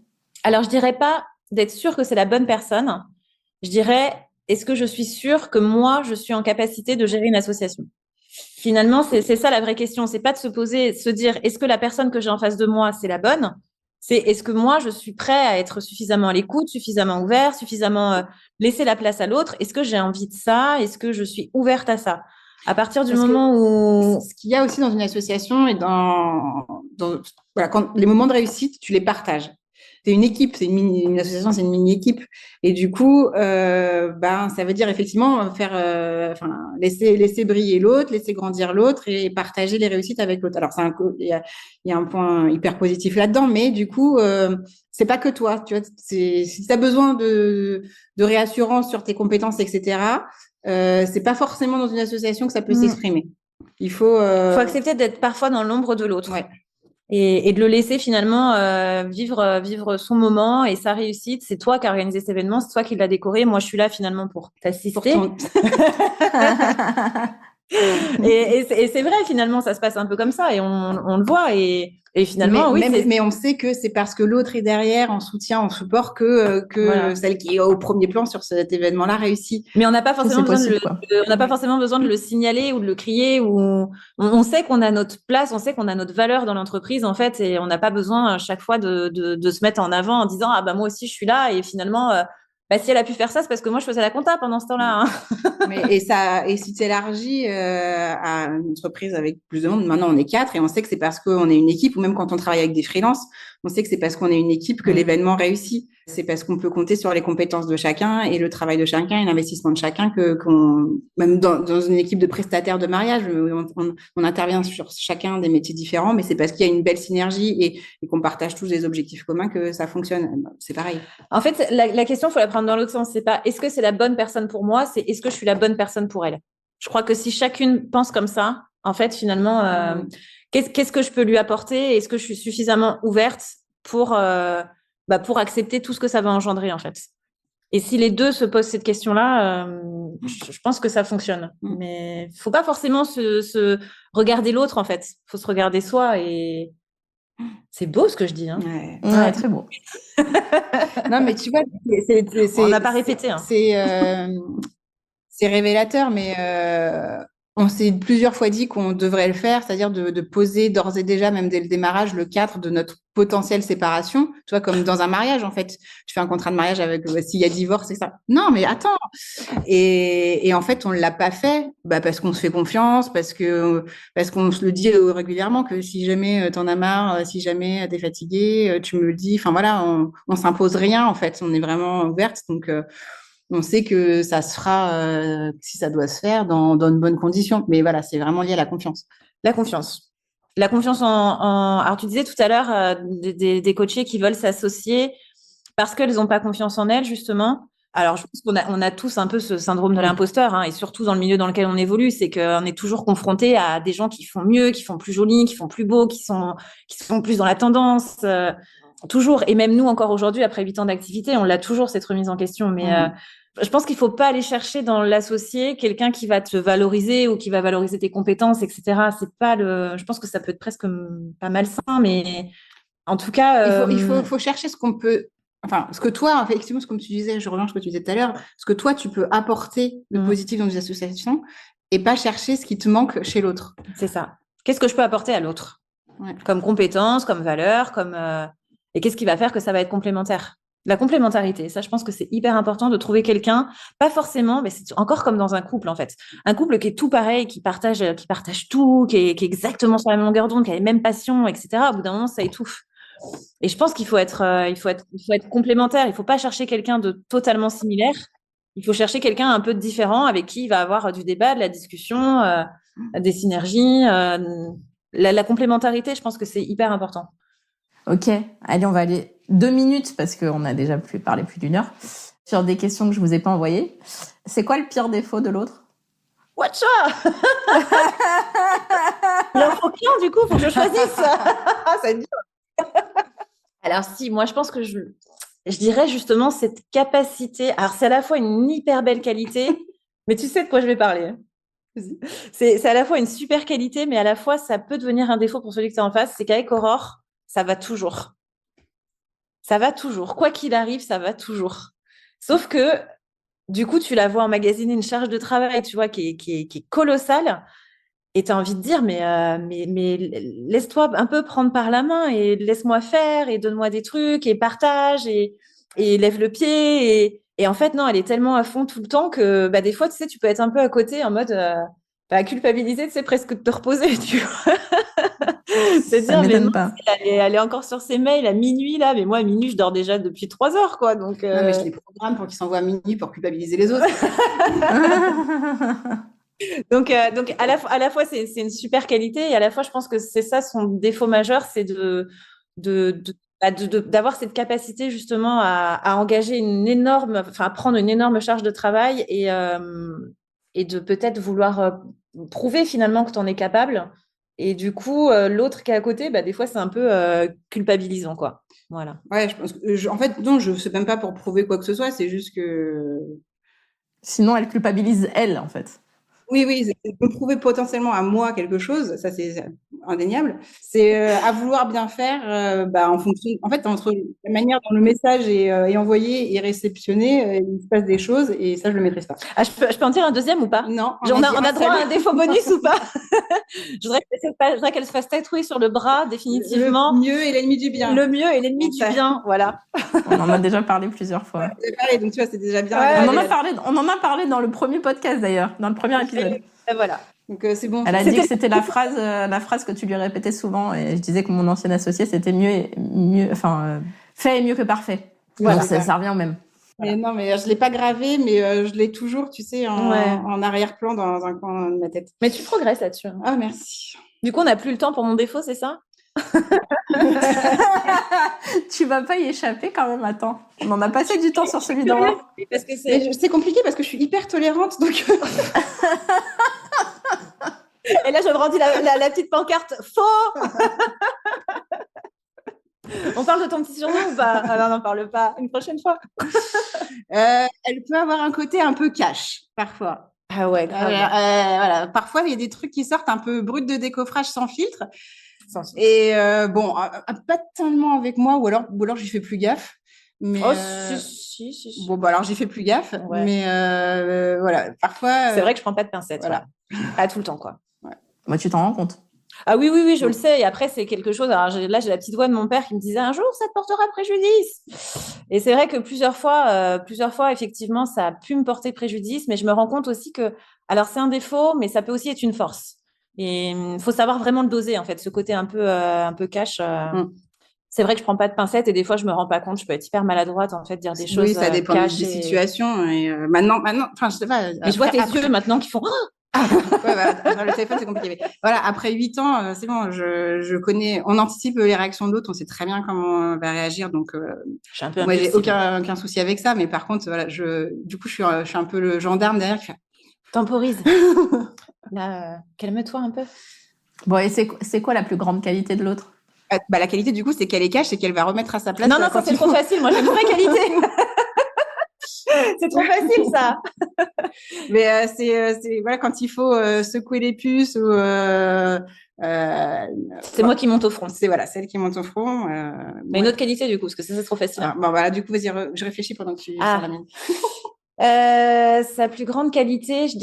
Speaker 3: Alors, je dirais pas d'être sûr que c'est la bonne personne. Je dirais, est-ce que je suis sûre que moi, je suis en capacité de gérer une association? Finalement, c'est ça la vraie question. C'est pas de se dire, est-ce que la personne que j'ai en face de moi, c'est la bonne? C'est est-ce que moi, je suis prêt à être suffisamment à l'écoute, suffisamment ouvert, suffisamment laisser la place à l'autre? Est-ce que j'ai envie de ça? Est-ce que je suis ouverte à ça? À partir du moment où...
Speaker 2: Ce qu'il y a aussi dans une association et voilà, quand les moments de réussite, tu les partages. C'est une équipe, une association, c'est une mini-équipe. Et du coup, ça veut dire effectivement laisser briller l'autre, laisser grandir l'autre et partager les réussites avec l'autre. Alors, il y a un point hyper positif là-dedans, mais du coup, c'est pas que toi. Tu vois, si tu as besoin de réassurance sur tes compétences, etc., c'est pas forcément dans une association que ça peut s'exprimer. Il faut
Speaker 3: accepter d'être parfois dans l'ombre de l'autre.
Speaker 2: Ouais.
Speaker 3: Et de le laisser finalement vivre son moment et sa réussite. C'est toi qui as organisé cet événement, c'est toi qui l'as décoré. Moi, je suis là finalement pour t'assister. Et c'est vrai, finalement, ça se passe un peu comme ça et on le voit. Et finalement,
Speaker 2: mais on sait que c'est parce que l'autre est derrière, en soutien, en support, que voilà. Celle qui est au premier plan sur cet événement-là réussit.
Speaker 3: Mais on n'a pas forcément besoin de le signaler ou de le crier. On sait qu'on a notre place, on sait qu'on a notre valeur dans l'entreprise, en fait, et on n'a pas besoin à chaque fois de se mettre en avant en disant, ah bah moi aussi je suis là. Et finalement, si elle a pu faire ça, c'est parce que moi je faisais la compta pendant ce temps-là. Hein.
Speaker 2: Et si tu élargis à une entreprise avec plus de monde, maintenant on est 4 et on sait que c'est parce qu'on est une équipe, ou même quand on travaille avec des freelances, on sait que c'est parce qu'on est une équipe que l'événement réussit. C'est parce qu'on peut compter sur les compétences de chacun et le travail de chacun et l'investissement de chacun même dans une équipe de prestataires de mariage, on intervient sur chacun des métiers différents, mais c'est parce qu'il y a une belle synergie et qu'on partage tous des objectifs communs que ça fonctionne. C'est pareil.
Speaker 3: En fait, la question, il faut la prendre dans l'autre sens. C'est pas est-ce que c'est la bonne personne pour moi, c'est est-ce que je suis la bonne personne pour elle. Je crois que si chacune pense comme ça, en fait, finalement, qu'est-ce que je peux lui apporter? Est-ce que je suis suffisamment ouverte pour accepter tout ce que ça va engendrer, en fait? Et si les deux se posent cette question-là, je pense que ça fonctionne. Mais il ne faut pas forcément se regarder l'autre, en fait. Il faut se regarder soi et C'est beau ce que je dis. Hein.
Speaker 1: Ouais, très beau.
Speaker 2: Non, mais tu vois,
Speaker 3: On n'a pas répété. Hein.
Speaker 2: C'est révélateur, mais on s'est plusieurs fois dit qu'on devrait le faire, c'est-à-dire de poser d'ores et déjà, même dès le démarrage, le cadre de notre potentielle séparation. Tu vois, comme dans un mariage, en fait. Tu fais un contrat de mariage avec s'il y a divorce, c'est ça. Non, mais attends. Et en fait, on l'a pas fait parce qu'on se fait confiance, parce qu'on se le dit régulièrement que si jamais t'en as marre, si jamais t'es fatigué, tu me le dis. Enfin voilà, on s'impose rien, en fait. On est vraiment ouverte. Donc, on sait que ça se fera, si ça doit se faire, dans de bonnes conditions. Mais voilà, c'est vraiment lié à la confiance.
Speaker 3: La confiance. La confiance Alors, tu disais tout à l'heure des coachés qui veulent s'associer parce qu'elles n'ont pas confiance en elles, justement. Alors, je pense qu'on a tous un peu ce syndrome de l'imposteur, hein, et surtout dans le milieu dans lequel on évolue, c'est qu'on est toujours confronté à des gens qui font mieux, qui font plus joli, qui font plus beau, qui sont plus dans la tendance. Toujours. Et même nous, encore aujourd'hui, après 8 ans d'activité, on l'a toujours, cette remise en question. Mais je pense qu'il faut pas aller chercher dans l'associé quelqu'un qui va te valoriser ou qui va valoriser tes compétences, etc. C'est pas je pense que ça peut être presque pas malsain, mais en tout cas,
Speaker 2: il faut chercher ce qu'on peut. Enfin, ce que toi, effectivement, comme tu disais, je reviens à ce que tu disais tout à l'heure, ce que toi, tu peux apporter de positif dans des associations et pas chercher ce qui te manque chez l'autre.
Speaker 3: C'est ça. Qu'est-ce que je peux apporter à l'autre comme compétence, comme valeur, et qu'est-ce qui va faire que ça va être complémentaire? La complémentarité, ça, je pense que c'est hyper important de trouver quelqu'un, pas forcément, mais c'est encore comme dans un couple, en fait. Un couple qui est tout pareil, qui partage tout, qui est exactement sur la même longueur d'onde, qui a les mêmes passions, etc. Au bout d'un moment, ça étouffe. Et je pense qu'il faut être complémentaire. Il faut pas chercher quelqu'un de totalement similaire. Il faut chercher quelqu'un un peu différent avec qui il va avoir du débat, de la discussion, des synergies. La complémentarité, je pense que c'est hyper important.
Speaker 1: Ok, allez, on va aller 2 minutes parce qu'on a déjà parlé plus d'1 heure sur des questions que je vous ai pas envoyées. C'est quoi le pire défaut de l'autre?
Speaker 3: Watcha. Il en faut qu'un, du coup, faut que je choisisse. Ça va être dur. Alors si, moi je pense que je dirais justement cette capacité. Alors c'est à la fois une hyper belle qualité, mais tu sais de quoi je vais parler. C'est à la fois une super qualité, mais à la fois ça peut devenir un défaut pour celui que tu as en face. C'est qu'avec Aurore, ça va toujours. Ça va toujours. Quoi qu'il arrive, ça va toujours. Sauf que du coup, tu la vois emmagasiner une charge de travail, tu vois, qui est colossale. Et tu as envie de dire, mais laisse-toi un peu prendre par la main et laisse-moi faire et donne-moi des trucs et partage et lève le pied. Et en fait, non, elle est tellement à fond tout le temps que des fois, tu sais, tu peux être un peu à côté en mode culpabiliser, tu sais, presque de te reposer, tu vois. C'est
Speaker 1: Ça
Speaker 3: dire, mais non,
Speaker 1: m'étonne pas.
Speaker 3: elle est encore sur ses mails à minuit, là. Mais moi, à minuit, je dors déjà depuis 3 heures, quoi. Donc,
Speaker 2: Non, mais je les programme pour qu'ils s'envoient à minuit pour culpabiliser les autres.
Speaker 3: Donc à la fois c'est une super qualité et à la fois je pense que c'est ça son défaut majeur, c'est d'avoir cette capacité justement à engager à prendre une énorme charge de travail et de peut-être vouloir prouver finalement que tu en es capable. Et du coup, l'autre qui est à côté, des fois c'est un peu culpabilisant, quoi. Voilà.
Speaker 2: Ouais, je pense que en fait, non, je sais même pas pour prouver quoi que ce soit, c'est juste que.
Speaker 1: Sinon, elle culpabilise elle, en fait.
Speaker 2: Oui, c'est me prouver potentiellement à moi quelque chose, ça c'est indéniable. C'est à vouloir bien faire, en fonction. En fait, entre la manière dont le message est envoyé et réceptionné, il se passe des choses et ça, je le maîtrise pas.
Speaker 3: Ah, je peux en dire un deuxième ou pas?
Speaker 2: Non.
Speaker 3: On a droit à un défaut bonus ou pas? Je voudrais qu'elle se fasse tatouer sur le bras, définitivement.
Speaker 2: Le mieux est l'ennemi du bien.
Speaker 3: Le mieux est l'ennemi du bien, voilà.
Speaker 1: On en a déjà parlé plusieurs fois.
Speaker 2: Donc tu vois, c'est déjà bien.
Speaker 1: Ouais, on en a parlé dans le premier podcast d'ailleurs, dans le premier épisode.
Speaker 3: Et voilà.
Speaker 2: Donc c'est bon.
Speaker 1: Elle a dit que c'était la phrase que tu lui répétais souvent, et je disais que mon ancienne associée, c'était fait est mieux que parfait. Voilà. Donc ça revient au même.
Speaker 2: Voilà. Non, mais je l'ai pas gravé, mais je l'ai toujours, tu sais, en arrière-plan dans un coin de ma tête.
Speaker 3: Mais tu progresses là-dessus.
Speaker 2: Ah, merci.
Speaker 3: Du coup, on n'a plus le temps pour mon défaut, c'est ça?
Speaker 1: Tu vas pas y échapper quand même, attends. On en a passé du temps sur celui d'Aurore.
Speaker 2: Parce que c'est compliqué parce que je suis hyper tolérante, donc.
Speaker 3: Et là, je brandis la petite pancarte. Faux. On parle de ton petit surnom ou pas? Ah non, on n'en parle pas. Une prochaine fois.
Speaker 2: Elle peut avoir un côté un peu cash, parfois.
Speaker 3: Ah ouais, grave.
Speaker 2: Voilà. Parfois, il y a des trucs qui sortent un peu bruts de décoffrage sans filtre. Et bon, pas tellement avec moi, ou alors j'y fais plus gaffe. Mais
Speaker 3: si.
Speaker 2: bon, bah alors j'y fais plus gaffe.
Speaker 3: Ouais.
Speaker 2: Mais voilà, parfois.
Speaker 3: C'est vrai que je prends pas de pincettes.
Speaker 2: Voilà.
Speaker 3: Pas tout le temps, quoi.
Speaker 2: Ouais.
Speaker 1: Moi, tu t'en rends compte?
Speaker 3: Ah oui, je le sais. Et après, c'est quelque chose. Alors là, j'ai la petite voix de mon père qui me disait un jour, ça te portera préjudice. Et c'est vrai que plusieurs fois, effectivement, ça a pu me porter préjudice. Mais je me rends compte aussi que, alors c'est un défaut, mais ça peut aussi être une force. Et il faut savoir vraiment le doser, en fait, ce côté un peu cash. C'est vrai que je prends pas de pincettes et des fois, je me rends pas compte. Je peux être hyper maladroite, en fait, dire des choses
Speaker 2: Oui, ça dépend des situations. Et maintenant, enfin, je sais pas.
Speaker 3: Mais je vois tes yeux maintenant qui font.
Speaker 2: Ouais, voilà. Le téléphone, c'est compliqué. Mais voilà, après 8 ans, c'est bon, je connais, on anticipe les réactions de l'autre, on sait très bien comment on va réagir. Donc, moi, j'ai aucun souci avec ça. Mais par contre, voilà, du coup, je suis un peu le gendarme derrière qui fait.
Speaker 3: Temporise. Là, calme-toi un peu.
Speaker 1: Bon, et c'est quoi la plus grande qualité de l'autre?
Speaker 2: La qualité, du coup, c'est qu'elle est cash et qu'elle va remettre à sa place.
Speaker 3: Non, ça, c'est trop facile. Moi, j'ai une vraie qualité. C'est trop facile, ça.
Speaker 2: Mais c'est voilà, quand il faut secouer les puces ou.
Speaker 3: C'est moi qui monte au front.
Speaker 2: C'est voilà, celle qui monte au front.
Speaker 3: Mais une autre qualité, du coup, parce que ça, c'est trop facile.
Speaker 2: Bon, voilà, du coup, vas-y, je réfléchis pendant que tu sors la mienne.
Speaker 3: Sa plus grande qualité, je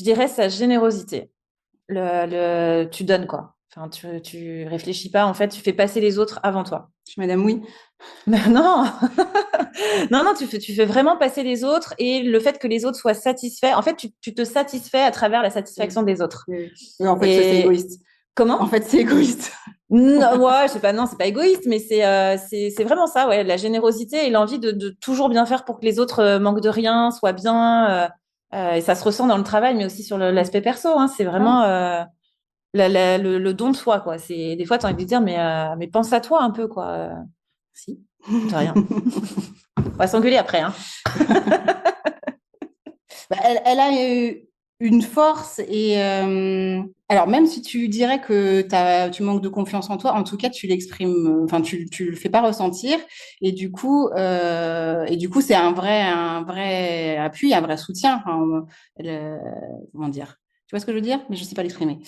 Speaker 3: dirais sa générosité. Tu donnes, quoi. Enfin, tu réfléchis pas, en fait, tu fais passer les autres avant toi.
Speaker 2: Je suis Madame Oui.
Speaker 3: Non, tu fais vraiment passer les autres et le fait que les autres soient satisfaits. En fait, tu te satisfais à travers la satisfaction des autres.
Speaker 2: Oui, en fait, ça, c'est égoïste.
Speaker 3: Comment?
Speaker 2: En fait, c'est égoïste.
Speaker 3: Non, ouais, je sais pas, non, c'est pas égoïste, mais c'est vraiment ça, ouais, la générosité et l'envie de toujours bien faire pour que les autres manquent de rien, soient bien. Et ça se ressent dans le travail, mais aussi sur l'aspect perso. Hein, c'est vraiment le don de soi, quoi. C'est des fois, tu as envie de dire, mais pense à toi un peu, quoi.
Speaker 2: Si.
Speaker 3: De rien. On va s'engueuler après, hein.
Speaker 2: Elle a une force et alors même si tu dirais que tu manques de confiance en toi, en tout cas tu l'exprimes, enfin tu le fais pas ressentir et du coup c'est un vrai appui, un vrai soutien. Enfin, comment dire? Tu vois ce que je veux dire? Mais je sais pas l'exprimer.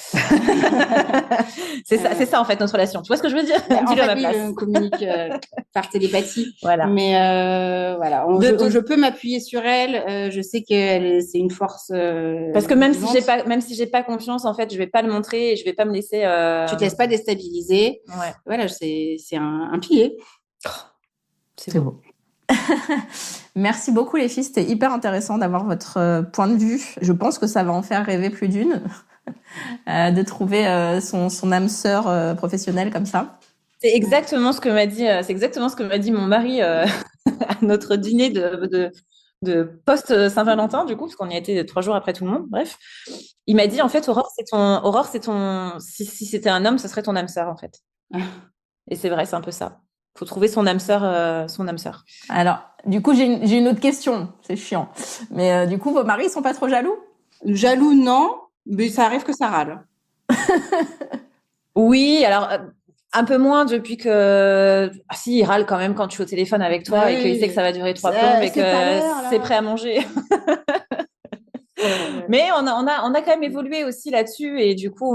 Speaker 3: C'est ça en fait notre relation. Tu vois ce que je veux dire?
Speaker 2: Dis-le à ma place. On communique par télépathie.
Speaker 3: Voilà.
Speaker 2: Mais voilà, je peux m'appuyer sur elle. Je sais que c'est une force.
Speaker 3: Parce que même si j'ai pas confiance, en fait, je vais pas le montrer et je vais pas me laisser.
Speaker 2: Tu te laisses pas déstabiliser.
Speaker 3: Ouais.
Speaker 2: Voilà, c'est un pilier.
Speaker 1: C'est beau. Merci beaucoup les filles, c'était hyper intéressant d'avoir votre point de vue. Je pense que ça va en faire rêver plus d'une de trouver son âme sœur professionnelle comme ça.
Speaker 3: C'est exactement ce que m'a dit mon mari à notre dîner de post Saint-Valentin, du coup, parce qu'on y a été 3 jours après tout le monde. Bref, il m'a dit en fait, Aurore, si c'était un homme, ce serait ton âme sœur en fait. Et c'est vrai, c'est un peu ça. Faut trouver son âme sœur.
Speaker 1: Alors, du coup, j'ai une autre question. C'est chiant. Mais du coup, vos maris, ils sont pas trop jaloux?
Speaker 2: Jaloux, non. Mais ça arrive que ça râle.
Speaker 3: Oui, alors un peu moins depuis que... si, il râle quand même quand je suis au téléphone avec toi et qu'il sait que ça va durer 3 plombes et que c'est prêt à manger. Mais on a quand même évolué aussi là-dessus et du coup,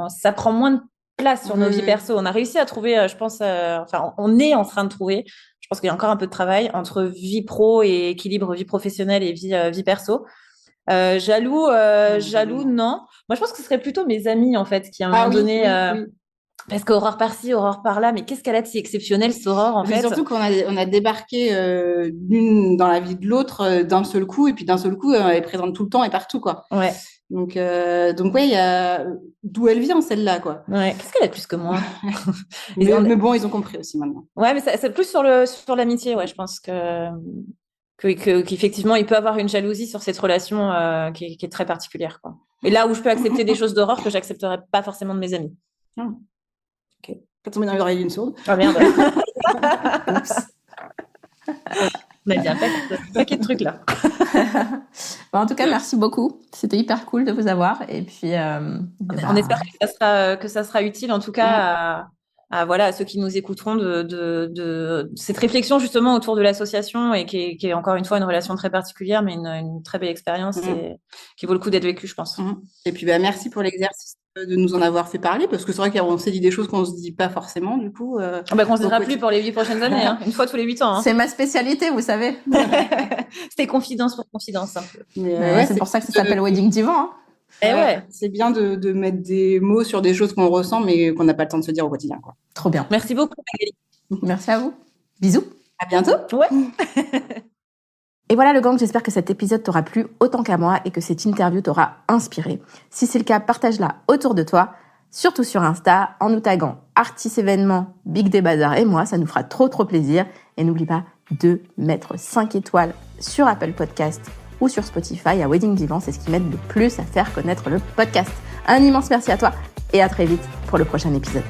Speaker 3: ça prend moins de place sur nos vies perso. On a réussi à trouver, je pense, on est en train de trouver, je pense qu'il y a encore un peu de travail entre vie pro et équilibre vie professionnelle et vie perso. Jaloux, non. Moi, je pense que ce serait plutôt mes amis, en fait, qui à un moment donné... oui. Parce qu'Aurore par-ci, Aurore par-là, mais qu'est-ce qu'elle a de si exceptionnel, cette Aurore, en fait?
Speaker 2: Surtout qu'on a débarqué d'une dans la vie de l'autre d'un seul coup, et puis d'un seul coup, elle est présente tout le temps et partout, quoi.
Speaker 3: Ouais.
Speaker 2: Donc ouais, il y a d'où elle vient, celle-là, quoi.
Speaker 3: Ouais. Qu'est-ce qu'elle a de plus que moi?
Speaker 2: mais bon, ils ont compris aussi maintenant.
Speaker 3: Ouais, mais c'est plus sur l'amitié, ouais. Je pense qu'effectivement, il peut avoir une jalousie sur cette relation qui est très particulière, quoi. Et là où je peux accepter des choses d'Aurore que j'accepterais pas forcément de mes amis.
Speaker 2: Ok. Pas tomber dans l'oreille d'une sourde.
Speaker 3: Ah merde. Oups. On a dit un paquet de trucs là.
Speaker 1: Bon, en tout cas, merci beaucoup. C'était hyper cool de vous avoir. Et puis,
Speaker 3: on espère que ça sera utile, en tout cas, à ceux qui nous écouteront de cette réflexion justement autour de l'association et qui est encore une fois une relation très particulière, mais une très belle expérience et qui vaut le coup d'être vécue, je pense.
Speaker 2: Et puis, merci pour l'exercice. de nous en avoir fait parler, parce que c'est vrai qu'on s'est dit des choses qu'on se dit pas forcément, du coup.
Speaker 3: Qu'on se dira plus pour les 8 prochaines années, hein. Une fois tous les 8 ans. Hein.
Speaker 1: C'est ma spécialité, vous savez.
Speaker 3: C'était confidence pour confidence, un peu.
Speaker 1: Mais c'est pour ça que ça s'appelle Wedding Divan. Hein.
Speaker 2: C'est bien de mettre des mots sur des choses qu'on ressent, mais qu'on n'a pas le temps de se dire au quotidien, quoi.
Speaker 1: Trop bien.
Speaker 3: Merci beaucoup, Magali.
Speaker 1: Merci à vous. Bisous.
Speaker 2: À bientôt.
Speaker 3: Ouais.
Speaker 1: Et voilà le gang, j'espère que cet épisode t'aura plu autant qu'à moi et que cette interview t'aura inspiré. Si c'est le cas, partage-la autour de toi, surtout sur Insta, en nous taguant Artis Événements, Big Day Bazar et moi, ça nous fera trop plaisir. Et n'oublie pas de mettre 5 étoiles sur Apple Podcast ou sur Spotify à Wedding Divan, c'est ce qui m'aide le plus à faire connaître le podcast. Un immense merci à toi et à très vite pour le prochain épisode.